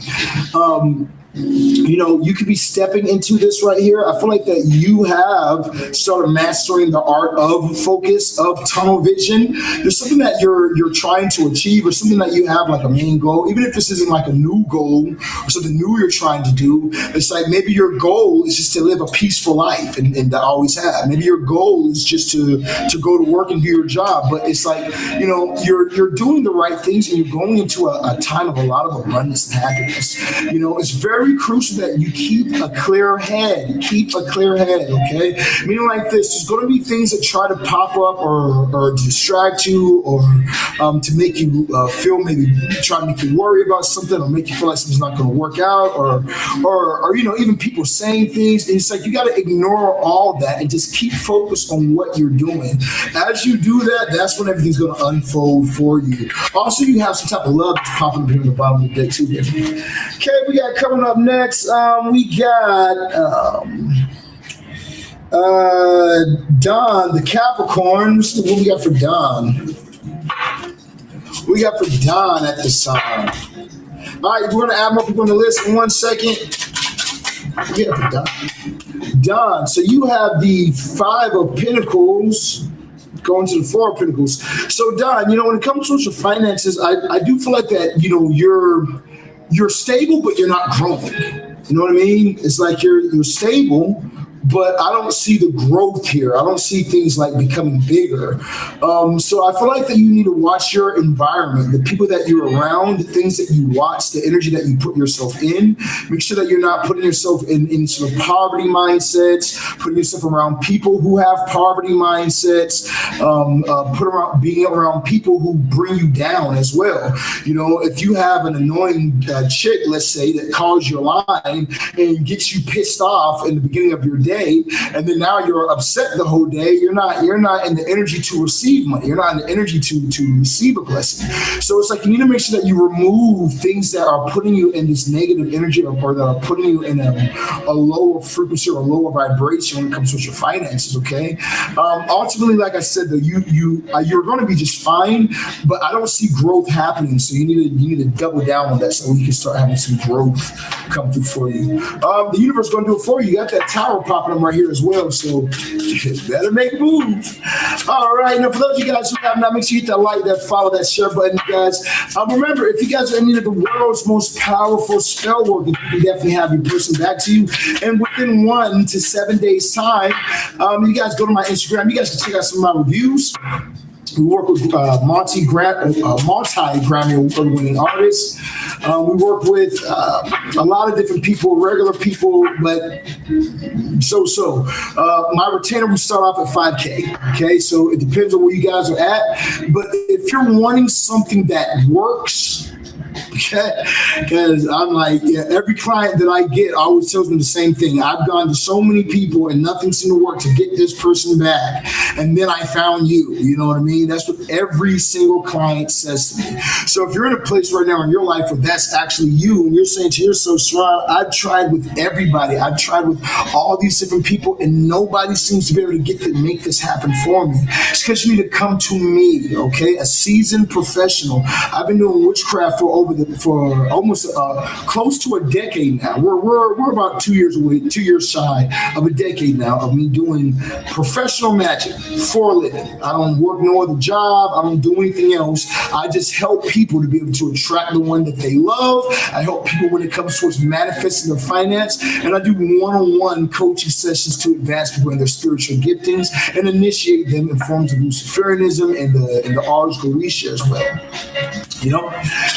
Speaker 1: You could be stepping into this right here. I feel like that you have started mastering the art of focus, of tunnel vision. There's something that you're trying to achieve or something that you have like a main goal, even if this isn't like a new goal or something new you're trying to do. It's like maybe your goal is just to live a peaceful life and to always have. Maybe your goal is just to go to work and do your job. But it's like, you're doing the right things and you're going into a time of a lot of abundance and happiness. It's very crucial that you keep a clear head. Keep a clear head, okay? Meaning like this, there's going to be things that try to pop up or distract you or to make you feel maybe try to make you worry about something or make you feel like something's not going to work out or even people saying things. And it's like you got to ignore all that and just keep focused on what you're doing. As you do that, that's when everything's going to unfold for you. Also, you have some type of love that's popping up here in the bottom of the deck too. Okay, we got coming up next, we got Don, the Capricorn. What we got for Don? We got for Don at this time. All right, we're gonna add more people on the list in 1 second. Yeah, Don. So you have the 5 of Pentacles going to the 4 of Pentacles. So Don, when it comes to your finances, I do feel like that, you're stable, but you're not growing. You know what I mean? It's like you're stable, but I don't see the growth here. I don't see things like becoming bigger. So I feel like that you need to watch your environment, the people that you're around, the things that you watch, the energy that you put yourself in. Make sure that you're not putting yourself in sort of poverty mindsets, putting yourself around people who have poverty mindsets, being around people who bring you down as well. If you have an annoying chick, let's say, that calls your line and gets you pissed off in the beginning of your day, and then now you're upset the whole day. You're not in the energy to receive money. You're not in the energy to receive a blessing. So it's like you need to make sure that you remove things that are putting you in this negative energy or that are putting you in a lower frequency or a lower vibration when it comes to your finances. Okay. Ultimately, like I said, though, you're going to be just fine, but I don't see growth happening. So you need to double down on that so you can start having some growth come through for you. The universe is going to do it for you. You got that tower popping up right here as well, so you better make a move. All right, now for those of you guys who have not, make sure you hit that like, that follow, that share button, you guys. Remember, if you guys are in need of the world's most powerful spell work, you can definitely have your person back to you. And within 1 to 7 days time, you guys go to my Instagram. You guys can check out some of my reviews. We work with multi-Grammy award-winning artists. We work with a lot of different people, regular people, but so. My retainer, we start off at $5K. Okay, so it depends on where you guys are at. But if you're wanting something that works, okay, because I'm like, every client that I get always tells me the same thing. I've gone to so many people and nothing seemed to work to get this person back, and then I found you. You know what I mean? That's what every single client says to me. So if you're in a place right now in your life where that's actually you, and you're saying to yourself, Sirron, I've tried with everybody. I've tried with all these different people, and nobody seems to be able to make this happen for me. It's because you need to come to me, okay? A seasoned professional. I've been doing witchcraft for almost close to a decade now. We're about 2 years away, 2 years shy of a decade now of me doing professional magic for a living. I don't work no other job. I don't do anything else. I just help people to be able to attract the one that they love. I help people when it comes towards manifesting their finance, and I do one-on-one coaching sessions to advance people in their spiritual giftings and initiate them in forms of Luciferianism and the Ars Goretia as well.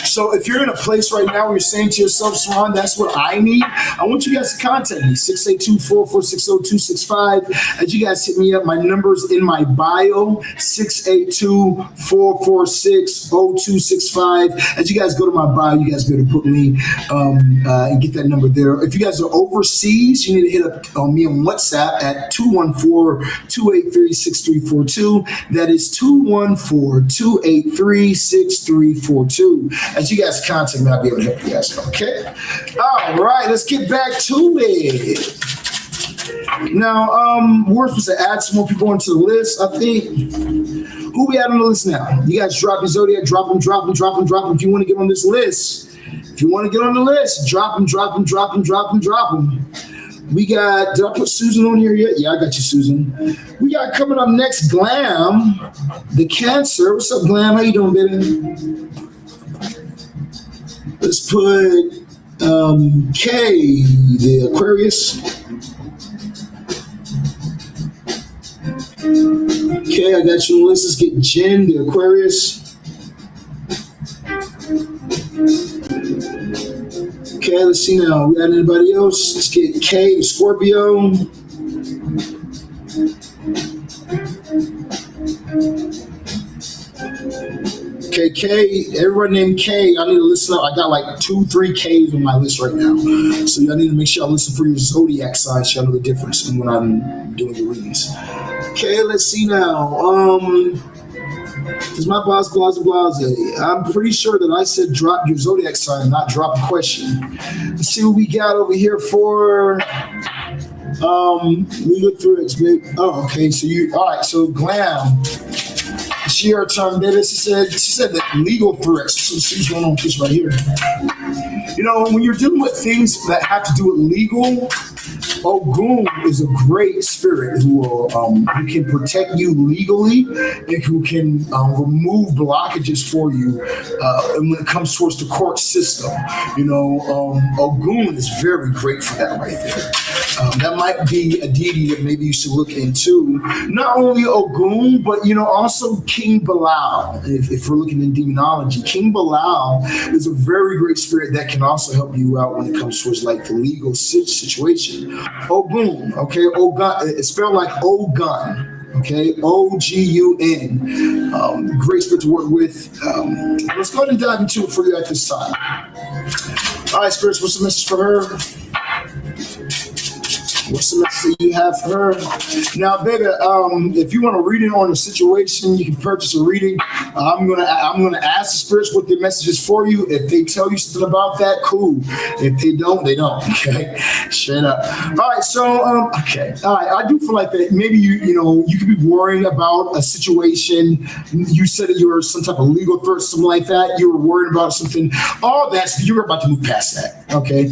Speaker 1: So if you're in a place right now where you're saying to yourself, Sirron, that's what I need, I want you guys to contact me, 682-446-0265. As you guys hit me up, my number's in my bio, 682-446-0265. As you guys go to my bio, you guys be able to put me and get that number there. If you guys are overseas, you need to hit up on me on WhatsApp at 214-283-6342. That is 214-283-6342. As you guys contact me, I'll be able to help you guys. Okay. All right, let's get back to it. Now, we're supposed to add some more people into the list. I think. Who we add on the list now? You guys drop your zodiac, drop them. If you want to get on this list, drop them. We got, did I put Susan on here yet? Yeah, I got you, Susan. We got coming up next, Glam, the Cancer. What's up, Glam? How you doing, baby? Let's put K, the Aquarius. Okay, I got you on the list. Let's get Jen, the Aquarius. Okay, let's see now. We got anybody else? Let's get K, the Scorpio. Okay, K, everyone named K, I need to listen up. I got like 2-3 Ks on my list right now. So y'all need to make sure I listen for your zodiac signs so y'all know the difference when I'm doing the readings. Okay, let's see now. Is my blase. I'm pretty sure that I said drop your zodiac sign, not drop a question. Let's see what we got over here for we look through it, babe. Oh, okay. So all right, so Glam. She her turn, baby. She said that legal threats. So see what's going on with this right here. You know, when you're dealing with things that have to do with legal, Ogun is a great spirit who can protect you legally and who can remove blockages for you. And when it comes towards the court system, you know, Ogun is very great for that right there. That might be a deity that maybe you should look into. Not only Ogun, but you know, also King Bilal. If we're looking in demonology, King Bilal is a very great spirit that can also help you out when it comes towards like the legal situation. Ogun, okay, Ogun. It's spelled like Ogun. Okay, Ogun. Great spirit to work with. Let's go ahead and dive into it for you at this time. All right, spirits, what's the message for her? What's the message that you have for her? Now, baby, if you want to read it on the situation, you can purchase a reading. I'm gonna ask the spirits what their message is for you. If they tell you something about that, cool. If they don't, they don't. Okay, straight up. All right, so okay, all right. I do feel like that maybe you could be worrying about a situation. You said that you were some type of legal threat, something like that. You were worried about something. All that's you're about to move past that. Okay,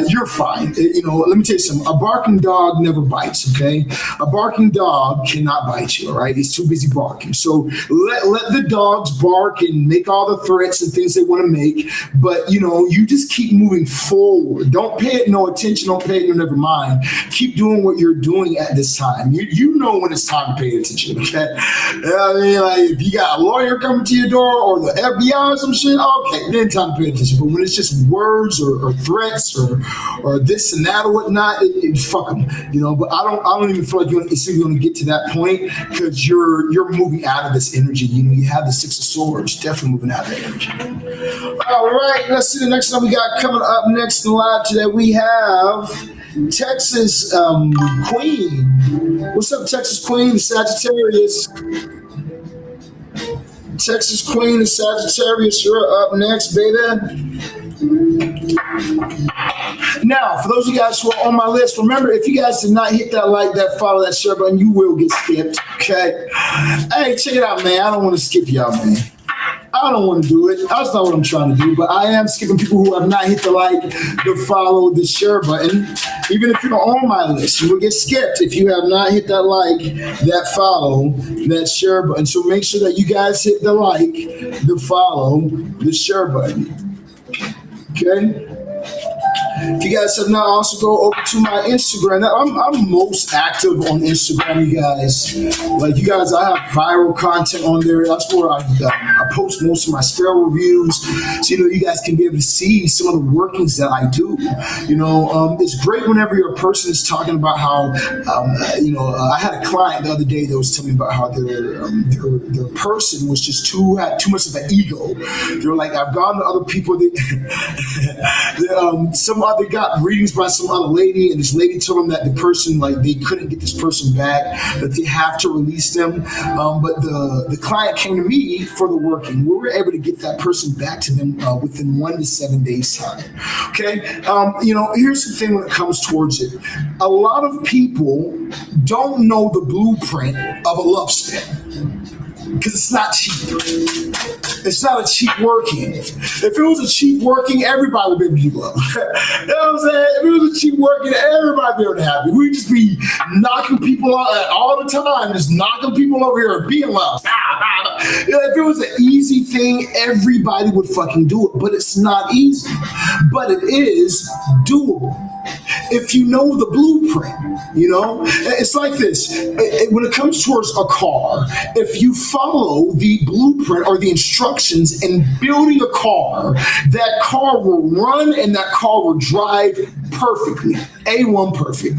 Speaker 1: you're fine. Let me tell you something. A barking dog never bites, okay? A barking dog cannot bite you, all right? It's too busy barking. So let the dogs bark and make all the threats and things they want to make, but, you just keep moving forward. Don't pay it no attention. Don't pay it no never mind. Keep doing what you're doing at this time. You know when it's time to pay attention, okay? I mean, like, if you got a lawyer coming to your door or the FBI or some shit, okay, then time to pay attention. But when it's just words or threats or this and that or whatnot, fuck them, But I don't even feel like you're going to get to that point because you're moving out of this energy. You have the Six of Swords, definitely moving out of that energy. All right, let's see the next one we got coming up next in live today. We have Texas Queen. What's up, Texas Queen? The Sagittarius. Texas Queen, the Sagittarius. You're up next, baby. Now, for those of you guys who are on my list, remember, if you guys did not hit that like, that follow, that share button, you will get skipped, okay? Hey, check it out, man. I don't want to skip y'all, man. I don't want to do it. That's not what I'm trying to do, but I am skipping people who have not hit the like, the follow, the share button. Even if you're on my list, you will get skipped if you have not hit that like, that follow, that share button. So make sure that you guys hit the like, the follow, the share button. Okay? If you guys have not, also go over to my Instagram. Now, I'm most active on Instagram, you guys. Like, you guys, I have viral content on there. That's where I post most of my spell reviews. So, you guys can be able to see some of the workings that I do. It's great whenever your person is talking about how, I had a client the other day that was telling me about how their person was just had too much of an ego. They're like, I've gone to other people that they got readings by some other lady, and this lady told them that the person, like, they couldn't get this person back, that they have to release them. But the client came to me for the working. We were able to get that person back to them within 1 to 7 days time. Okay. Here's the thing when it comes towards it. A lot of people don't know the blueprint of a love spell because it's not cheap. It's not a cheap working. If it was a cheap working, everybody would be able to do love. You know what I'm saying? If it was a cheap working, everybody would be able to have it. We'd just be knocking people out all the time, just knocking people over here and being loved. If it was an easy thing, everybody would fucking do it. But it's not easy. But it is doable. If you know the blueprint, it's like this. When it comes towards a car, if you follow the blueprint or the instructions in building a car, that car will run and that car will drive perfectly, A1 perfect.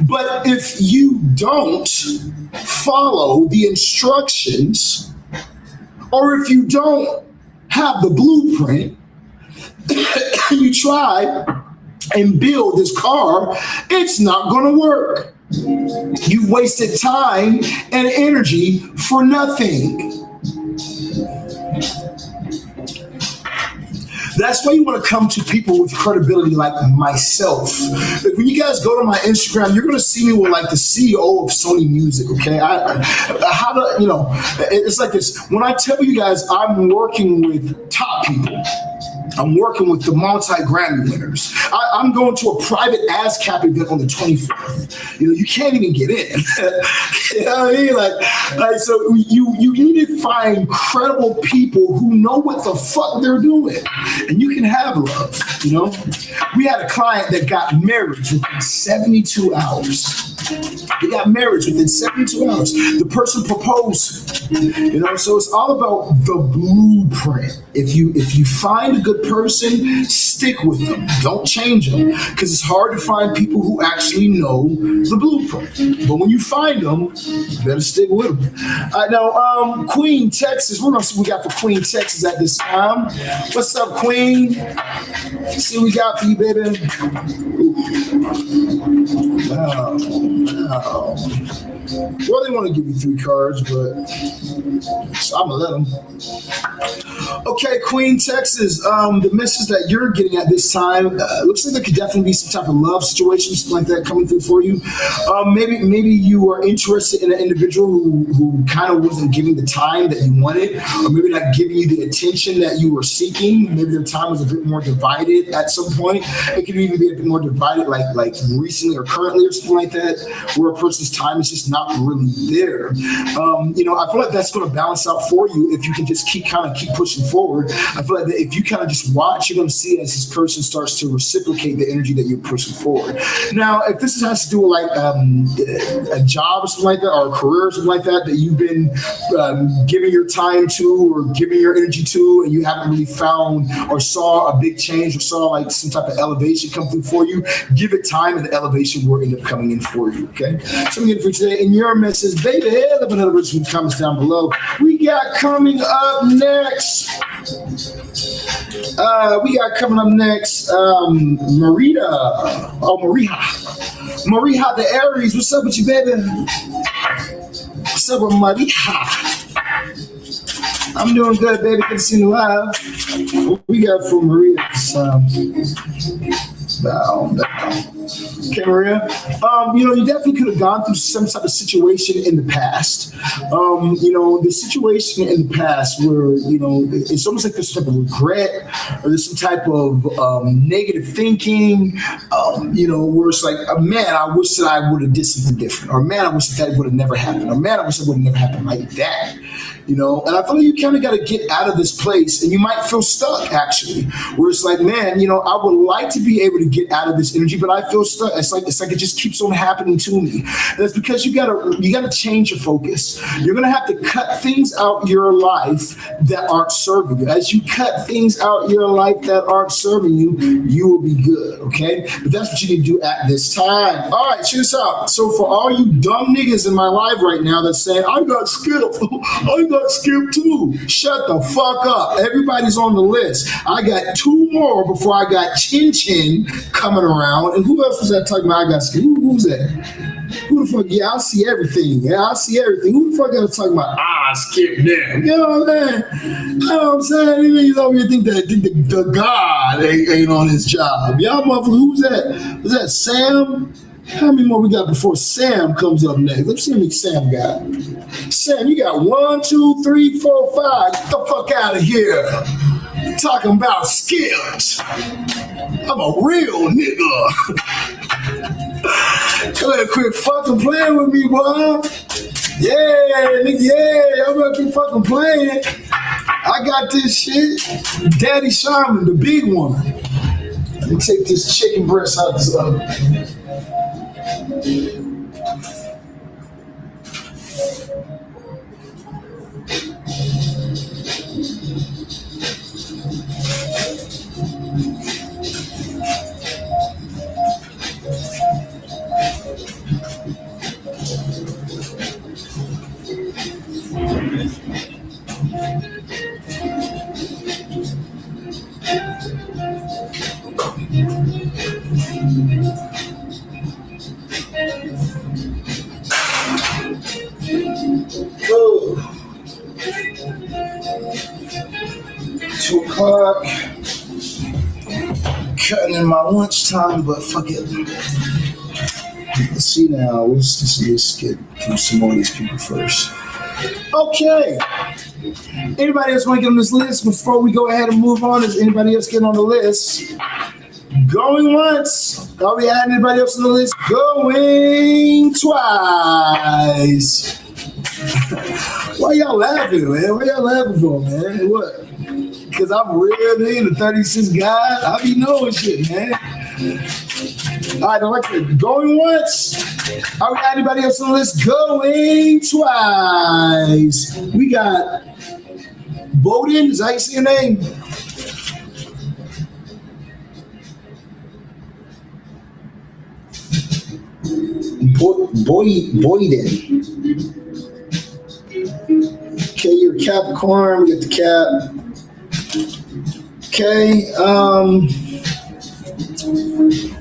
Speaker 1: But if you don't follow the instructions, or if you don't have the blueprint, you try and build this car, it's not going to work. You wasted time and energy for nothing. That's why you want to come to people with credibility like myself. Like, when you guys go to my Instagram, you're going to see me with like the CEO of Sony Music, okay? It's like this. When I tell you guys I'm working with top people, I'm working with the multi-Grammy winners. I'm going to a private ASCAP event on the 25th. You can't even get in. You know what I mean? Like, so you need to find credible people who know what the fuck they're doing, and you can have love. We had a client that got married within 72 hours. They got married within 72 hours. The person proposed. So it's all about the blueprint. If you find a good person, stick with them. Don't change them, because it's hard to find people who actually know the blueprint. But when you find them, you better stick with them. Now, Queen, Texas. We're gonna see what we got for Queen, Texas at this time. What's up, Queen? Let's see what we got for you, baby. Wow. Well, they want to give you 3 cards, but so I'm gonna let them. Okay, Queen, Texas. The message that you're getting at this time looks like there could definitely be some type of love situation, something like that coming through for you. Maybe you are interested in an individual who kind of wasn't giving the time that you wanted, or maybe not giving you the attention that you were seeking. Maybe their time was a bit more divided at some point. It could even be a bit more divided, like recently or currently or something like that, where a person's time is just not really there. I feel like that's going to balance out for you if you can just keep pushing forward. I feel like that if you kind of just watch, you're going to see as this person starts to reciprocate the energy that you're pushing forward. Now, if this has to do with like a job or something like that, or a career or something like that you've been giving your time to or giving your energy to, and you haven't really found or saw a big change or saw like some type of elevation come through for you, give it time and the elevation will end up coming in for you. Okay, so I'm getting for today. And your message, baby, let another words in the comments down below. We got coming up next. Marita. Oh, Mariha the Aries. What's up with you, baby? What's up with Mariha? I'm doing good, baby. Good to see you live. What we got for Maria? Okay, Maria. You definitely could have gone through some type of situation in the past. The situation in the past where, it's almost like there's some type of regret or there's some type of negative thinking, where it's like, man, I wish that I would have did something different. Or man, I wish that would have never happened. Or man, I wish it would have never happened like that. And I feel like you kind of got to get out of this place, and you might feel stuck actually, where it's like, man, I would like to be able to get out of this energy, but I feel stuck. It's like it just keeps on happening to me. And it's because you gotta change your focus. You're gonna have to cut things out your life that aren't serving you. As you cut things out your life that aren't serving you, you will be good. Okay, but that's what you need to do at this time. All right, check this out. So for all you dumb niggas in my life right now that's saying I got skipped, I got skipped too. Shut the fuck up. Everybody's on the list. I got 2 more before I got Chin Chin coming around. And who else was that talking about I got skipped? Who's that? Who the fuck? Yeah, I see everything. Yeah, I see everything. Who the fuck got talking about I skipped them? You know what I'm saying? These niggas over here think the God ain't on his job. Y'all motherfuckers, who's that? Was that Sam? How many more we got before Sam comes up next? Let's see how many Sam got. Sam, you got 1, 2, 3, 4, 5. Get the fuck out of here. Talking about skipped. I'm a real nigga. Go ahead, quit fucking playing with me, boy. Yeah, nigga, yeah. I'm gonna keep fucking playing. I got this shit. Daddy Shaman, the big one. Let me take this chicken breast out this oven. Oh. 2 o'clock. Cutting in my lunchtime, but fuck it. Let's see now. Let's get through some more of these people first. Okay. Anybody else want to get on this list before we go ahead and move on? Is anybody else getting on the list? Going once. Are we adding anybody else on the list? Going twice. Why y'all laughing, man? What y'all laughing for, man? What? Because I'm real nigga, the 36 guy. I be knowing shit, man. All right, I like it. Going once. Are we adding anybody else on the list? Going twice. We got Bowden. Is that how you say your name? Boyden. Okay, you're Capricorn. We get the cap. Okay.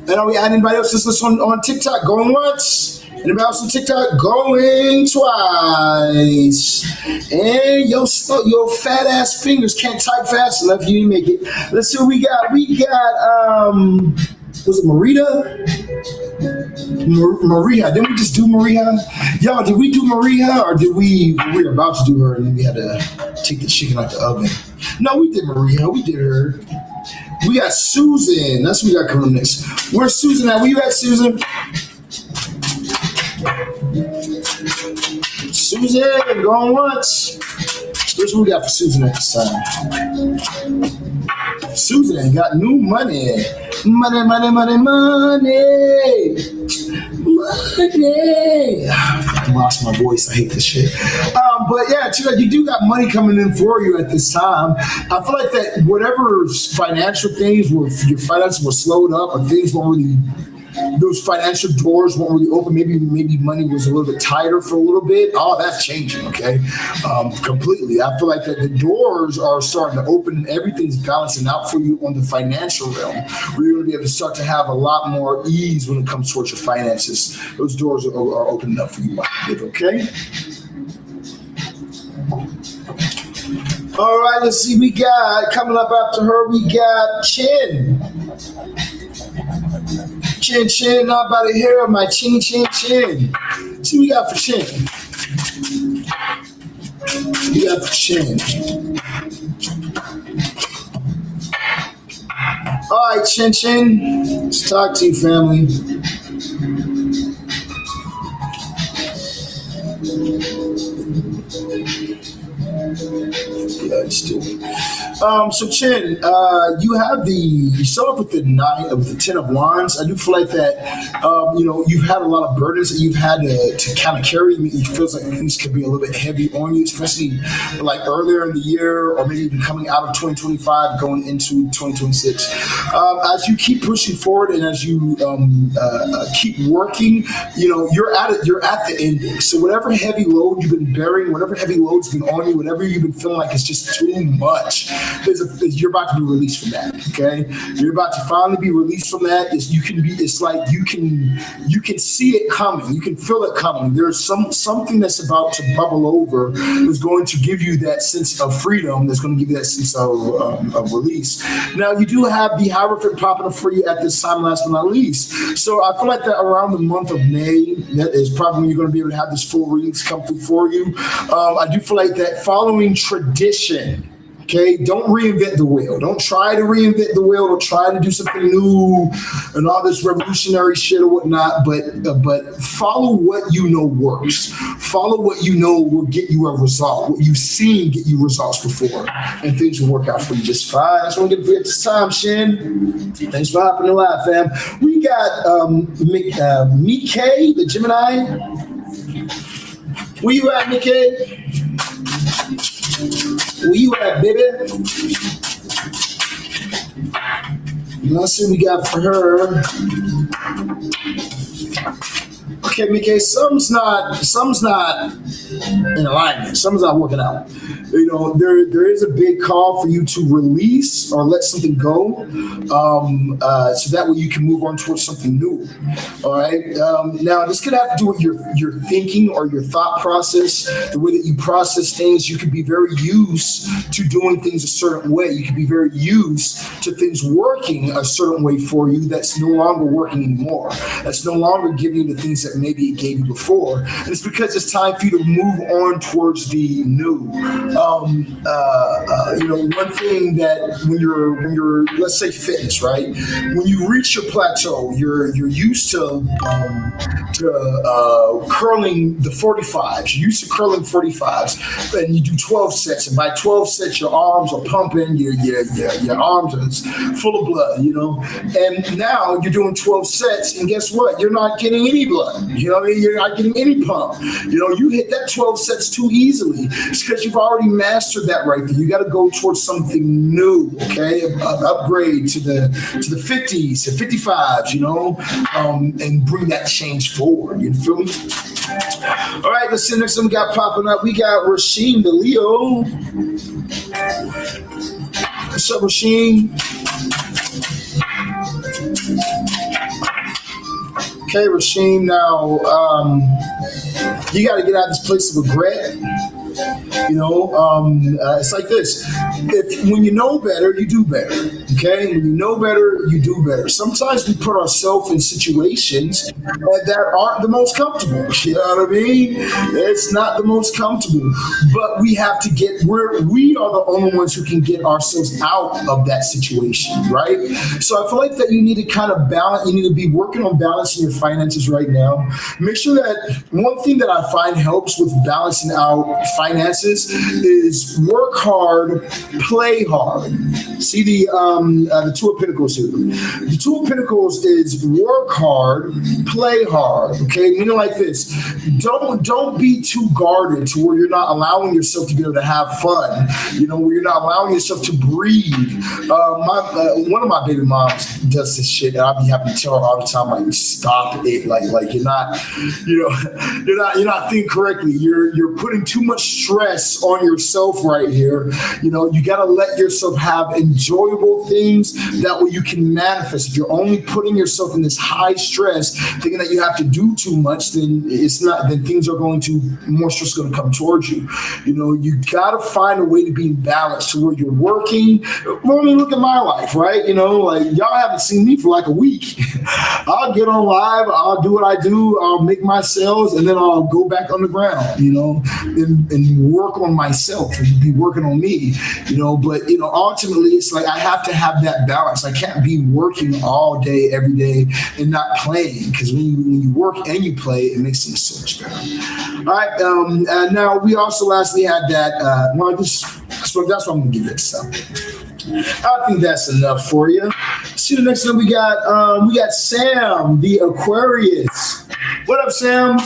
Speaker 1: And are we adding anybody else to this list on TikTok? Going once. Anybody else on TikTok? Going twice. And your fat ass fingers can't type fast enough. You didn't make it. Let's see what we got. We got was it Marita? Maria, didn't we just do Maria? Y'all, did we do Maria or did we were about to do her and then we had to take the chicken out the oven? No, we did Maria. We did her. We got Susan. That's what we got coming next. Where's Susan at? Where you at, Susan? Susan, going once. Here's what we got for Susan at this time. Susan got new money. Money. I lost my voice. I hate this shit. But yeah, you do got money coming in for you at this time. I feel like that whatever financial things where your finances were slowed up or things weren't really, those financial doors weren't really open. Maybe money was a little bit tighter for a little bit. Oh, that's changing, okay? Completely. I feel like that the doors are starting to open and everything's balancing out for you on the financial realm. Where you're going to be able to start to have a lot more ease when it comes towards your finances. Those doors are opening up for you, okay? All right, let's see. We got, coming up after her, we got Chin. Chin, not about to hear my chin. See what we got for Chin. We got for Chin. All right, Chin. Let's talk to you, family. Let's do it. So Chin, you start off with the 10 of wands. I do feel like that, you've had a lot of burdens that you've had to kind of carry. It feels like things could be a little bit heavy on you, especially like earlier in the year or maybe even coming out of 2025, going into 2026. As you keep pushing forward and as you keep working, you're at the ending. So whatever heavy load you've been bearing, whatever heavy load's been on you, whatever you've been feeling like it's just too much, you're about to be released from that. Okay, you're about to finally be released from that. It's like you can see it coming. You can feel it coming. There's something that's about to bubble over that's going to give you that sense of freedom. That's going to give you that sense of release. Now you do have the Hierophant popping up for you at this time, last but not least. So I feel like that around the month of May, that is probably when you're going to be able to have this full release come through for you. I do feel like that following tradition. Okay, don't reinvent the wheel. Don't try to reinvent the wheel. Don't try to do something new and all this revolutionary shit or whatnot. But follow what you know works. Follow what you know will get you a result. What you've seen get you results before, and things will work out for you just fine. That's what I'm gonna get this time, Shin. Thanks for hopping in live, fam. We got Mickey, the Gemini. Where you at, Mickey? Where you at, baby? Let's see what we got for her. Okay, Mickey, something's not in alignment. Something's not working out. There is a big call for you to release or let something go, so that way you can move on towards something new. All right. Now, this could have to do with your thinking or your thought process, the way that you process things. You could be very used to doing things a certain way. You could be very used to things working a certain way for you. That's no longer working anymore. That's no longer giving you the things that make maybe it gave you before. And it's because it's time for you to move on towards the new. One thing that when you're let's say fitness, right? When you reach your plateau, you're used to curling the 45s. You're used to curling 45s, and you do 12 sets. And by 12 sets, your arms are pumping. Your arms are full of blood. And now you're doing 12 sets, and guess what? You're not getting any blood. You know what I mean? You're not getting any pump. You hit that 12 sets too easily. It's because you've already mastered that right there. You got to go towards something new, okay? Upgrade to the 50s, to 55s, and bring that change forward. You feel me? All right, let's see. Next one we got popping up. We got Rasheen the Leo. What's up, Rasheen? Okay, Rasheen, now you got to get out of this place of regret. It's like this. When you know better, you do better. Okay? When you know better, you do better. Sometimes we put ourselves in situations that aren't the most comfortable. You know what I mean? It's not the most comfortable. But we have to we are the only ones who can get ourselves out of that situation, right? So I feel like that you need to kind of balance, you need to be working on balancing your finances right now. Make sure that one thing that I find helps with balancing out finances is work hard, play hard. See the Two of Pentacles here. The Two of Pentacles is work hard, play hard. Okay, meaning like this. Don't be too guarded to where you're not allowing yourself to be able to have fun. Where you're not allowing yourself to breathe. One of my baby moms does this shit, and I'll be happy to tell her all the time, like, stop it. Like you're not thinking correctly. You're putting too much stress on yourself right here. You got to let yourself have enjoyable things that way you can manifest. If you're only putting yourself in this high stress, thinking that you have to do too much, then things are more stress is going to come towards you. You got to find a way to be balanced to where you're working. Well, I mean, look at my life, right? Like y'all haven't seen me for like a week. I'll get on live, I'll do what I do, I'll make my sales, and then I'll go back on the ground, and work on myself and be working on me, but ultimately it's like I have to have that balance. I can't be working all day, every day, and not playing, because when you work and you play, it makes things so much better. All right, now we also lastly had that, that's what I'm going to give it. So I think that's enough for you. See, the next one we got Sam, the Aquarius. What up, Sam?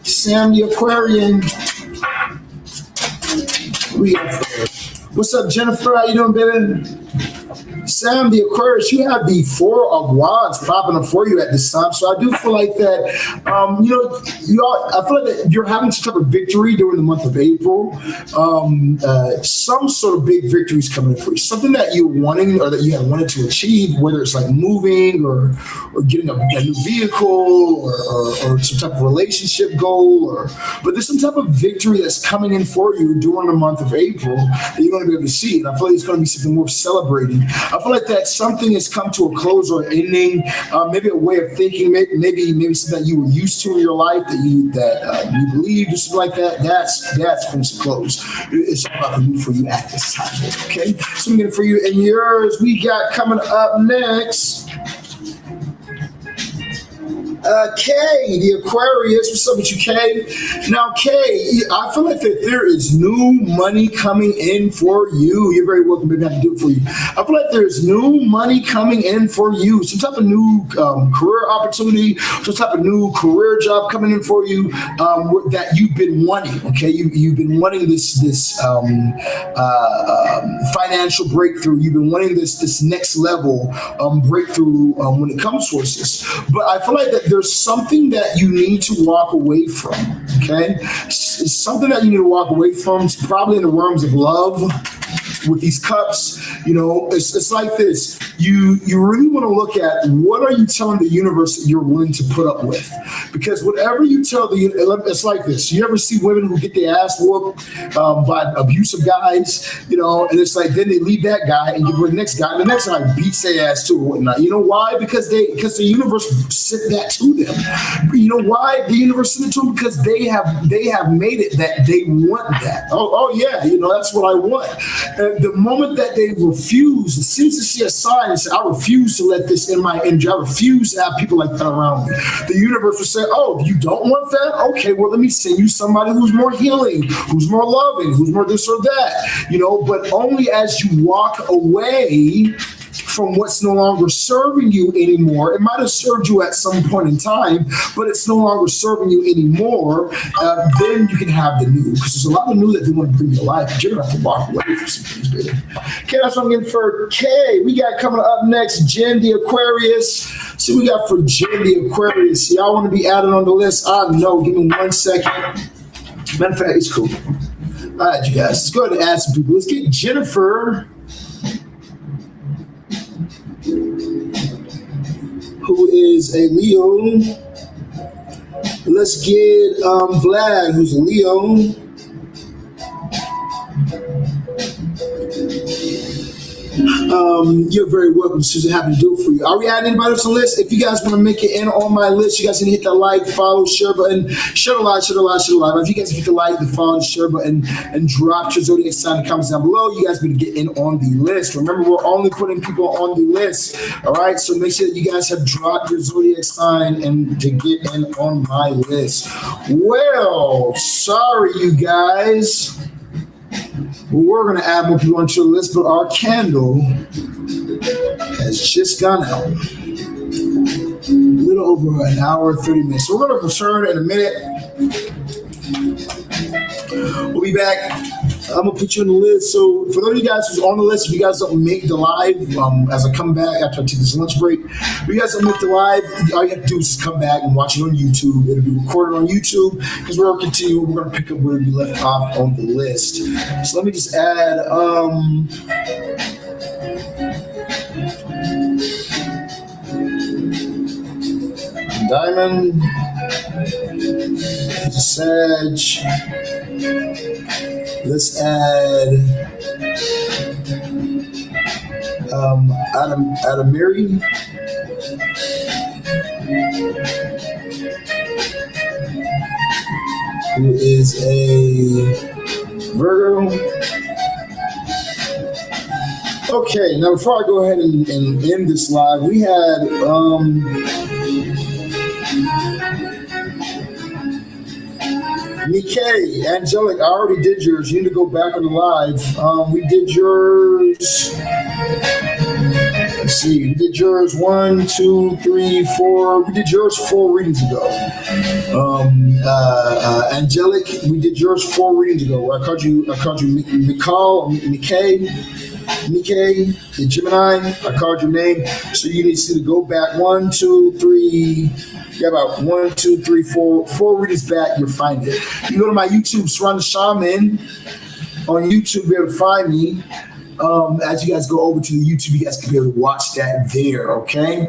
Speaker 1: Sam, the Aquarian. What's up, Jennifer? How you doing, baby? Sam, the Aquarius, you have the Four of Wands popping up for you at this time. So I do feel like that, I feel like that you're having some type of victory during the month of April. Some sort of big victory is coming for you. Something that you're wanting or that you have wanted to achieve, whether it's like moving or getting a new vehicle or some type of relationship goal, but there's some type of victory that's coming in for you during the month of April that you're going to be able to see. And I feel like it's going to be something worth celebrating. I feel like that something has come to a close or ending, maybe a way of thinking, maybe something that you were used to in your life that you believed or something like that. That's finished to close. It's all about the new for you at this time. Okay, so I'm getting for you and yours. We got coming up next. Kay, the Aquarius. What's up with you, Kay? Now, Kay, I feel like that there is new money coming in for you. You're very welcome, baby. I have to do it for you. I feel like there's new money coming in for you. Some type of new career opportunity, some type of new career job coming in for you that you've been wanting. Okay, you've been wanting this financial breakthrough. You've been wanting this next level breakthrough when it comes towards this. But I feel like that there's something that you need to walk away from, okay? It's something that you need to walk away from. It's probably in the realms of love with these cups. It's like this. You really want to look at what are you telling the universe that you're willing to put up with? Because whatever you tell it's like this. You ever see women who get their ass whooped by abusive guys, and it's like then they leave that guy and give her the next guy, and the next guy beats their ass too and whatnot. You know why? Because the universe sent that to them. You know why the universe sent it to them? Because they have made it that they want that. Oh yeah, that's what I want. And the moment that they refuse, it seems to see a sign and say, I refuse to let this in my energy. I refuse to have people like that around me. The universe will say, oh, you don't want that? Okay, well, let me send you somebody who's more healing, who's more loving, who's more this or that. But only as you walk away from what's no longer serving you anymore. It might have served you at some point in time, but it's no longer serving you anymore. Then you can have the new, because there's a lot of new that they want to bring in your life, but you're going to have to walk away from some things, baby. Okay, that's what I'm getting for Kay. We got coming up next, Jen the Aquarius. See what we got for Jen the Aquarius. Y'all want to be added on the list? I know. Give me 1 second. Matter of fact, it's cool. All right, you guys. Let's go ahead and add some people. Let's get Jennifer, who is a Leo. Let's get Vlad, who's a Leo. You're very welcome, Susan. Happy to do it for you. Are we adding anybody else on the list? If you guys want to make it in on my list, you guys need to hit that like, follow, share button, share the live. If you guys hit the like, the follow, the share button, and drop your zodiac sign in the comments down below, you guys need to get in on the list. Remember, we're only putting people on the list. All right, so make sure that you guys have dropped your zodiac sign and to get in on my list. Well, sorry, you guys. We're going to add more people onto the list, but our candle has just gone out. A little over an hour, 30 minutes. So we're going to return in a minute. We'll be back. I'm going to put you on the list. So for those of you guys who's on the list, if you guys don't make the live, as I come back after I take this lunch break, if you guys don't make the live, all you have to do is just come back and watch it on YouTube. It'll be recorded on YouTube because we're going to continue. We're going to pick up where we left off on the list. So let me just add, Diamond, Sag. Let's add Adamiri. Who is a Virgo. Okay, now before I go ahead and end this live, we had Nikkei, Angelic, I already did yours. You need to go back on the live. We did yours. Let's see. We did yours 1, 2, 3, 4. We did yours 4 readings ago. Angelic, we did yours 4 readings ago. I called you Nikkei, the Gemini. I called your name. So you need to go back 1, 2, 3. Yeah, about 1, 2, 3, 4 readings back, you'll find it. You go to my YouTube, Sirron the Shaman. On YouTube, you'll be able to find me. As you guys go over to the YouTube, you guys can be able to watch that there, okay?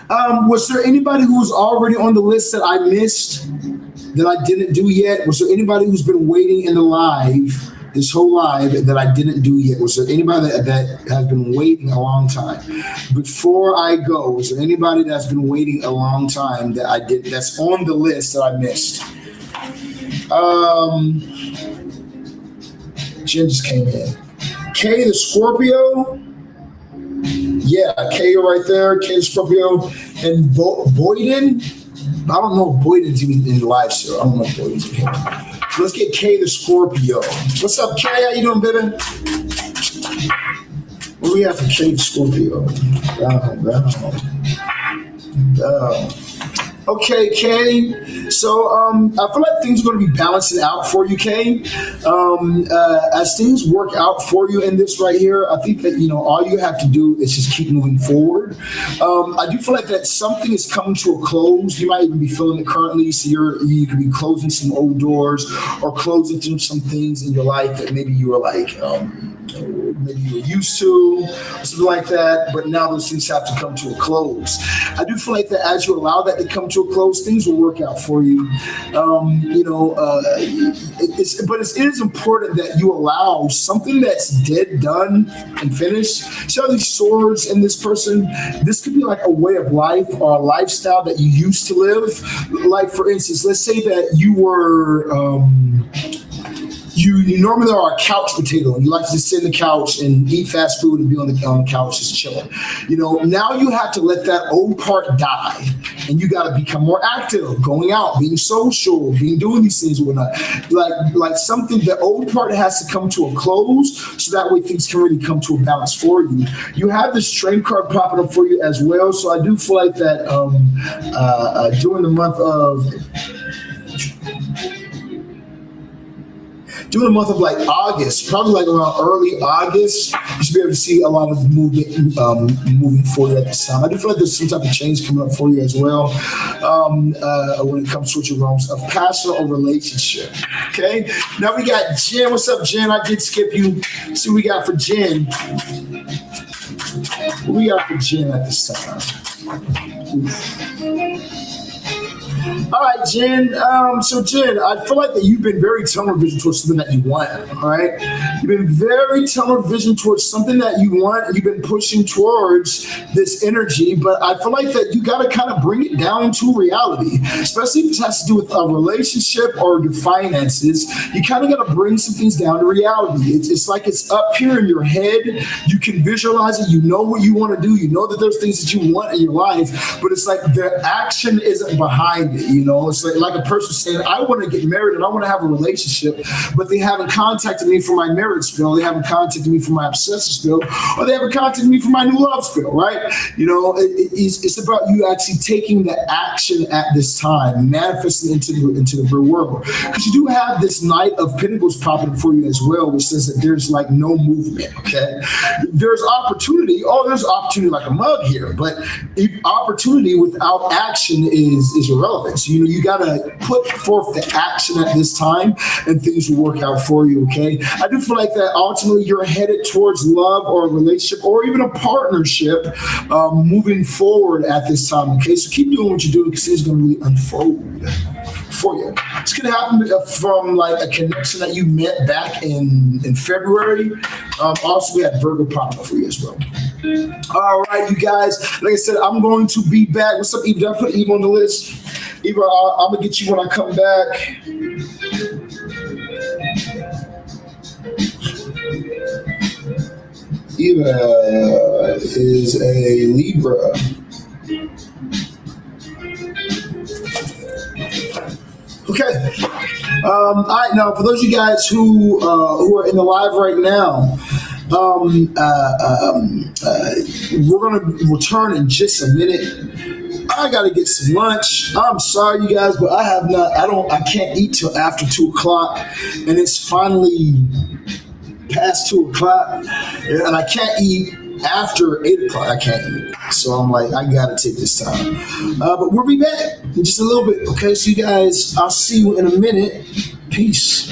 Speaker 1: Was there anybody who was already on the list that I missed, that I didn't do yet? Was there anybody who's been waiting in the live, this whole live, that I didn't do yet? Was there anybody that has been waiting a long time? Before I go, was there anybody that's been waiting a long time that I did, that's on the list that I missed? Jen just came in. Kay the Scorpio. Yeah, Kay right there. Kay the Scorpio. And Boyden. I don't know if Boyden's even in the live show. I don't know if Boyden's in here. So let's get Kay the Scorpio. What's up, Kay? How you doing, baby? What do we have for Kay the Scorpio? Okay, Kay. So I feel like things are going to be balancing out for you, Kay. As things work out for you in this right here, I think that, all you have to do is just keep moving forward. I do feel like that something is coming to a close. You might even be feeling it currently. So you could be closing some old doors or closing through some things in your life that maybe you were like, maybe you were used to, or something like that, but now those things have to come to a close. I do feel like that as you allow that to come to a close, things will work out for you. But it is important that you allow something that's dead, done, and finished. See all these swords in this person? This could be like a way of life or a lifestyle that you used to live. Like, for instance, let's say that you were you normally are a couch potato and you like to just sit in the couch and eat fast food and be on the couch just chilling. Now you have to let that old part die, and you got to become more active, going out, being social, doing these things and whatnot. Like something, the old part has to come to a close, so that way things can really come to a balance for you. You have this train card popping up for you as well, so I do feel like that during the month of like August, probably like around early August, you should be able to see a lot of movement moving forward at this time. I do feel like there's some type of change coming up for you as well when it comes to your realms of passion or relationship. Okay, now we got Jen. What's up, Jen? I did skip you. See what we got for Jen. What we got for Jen at this time? Oof. All right, Jen. So Jen, I feel like that you've been very tunnel vision towards something that you want. All right, you've been very tunnel vision towards something that you want. You've been pushing towards this energy, but I feel like that you got to kind of bring it down to reality, especially if it has to do with a relationship or your finances. You kind of got to bring some things down to reality. It's like it's up here in your head. You can visualize it. You know what you want to do. You know that there's things that you want in your life, but it's like the action isn't behind it. It's like a person saying, I want to get married and I want to have a relationship, but they haven't contacted me for my marriage bill. They haven't contacted me for my obsessive bill, or they haven't contacted me for my new love bill, right? It's about you actually taking the action at this time, manifesting into the real world. Because you do have this Knight of Pentacles popping for you as well, which says that there's like no movement, okay? There's opportunity. Oh, there's opportunity like a mug here, but opportunity without action is irrelevant. So, you got to put forth the action at this time and things will work out for you, okay? I do feel like that ultimately you're headed towards love or a relationship or even a partnership moving forward at this time, okay? So keep doing what you're doing because it's going to really unfold for you. It's going to happen from like a connection that you met back in February. Also, we had Virgo popping up for you as well. All right, you guys. Like I said, I'm going to be back. What's up, Eva? Did I put Eva on the list? Eva, I'm going to get you when I come back. Eva is a Libra. Okay. All right. Now, for those of you guys who are in the live right now, we're going to return in just a minute. I got to get some lunch. I'm sorry, you guys, but I can't eat till after 2:00, and it's finally past 2:00, and I can't eat after 8:00. I can't eat. So I'm like, I got to take this time. But we'll be back in just a little bit. Okay, so you guys, I'll see you in a minute. Peace.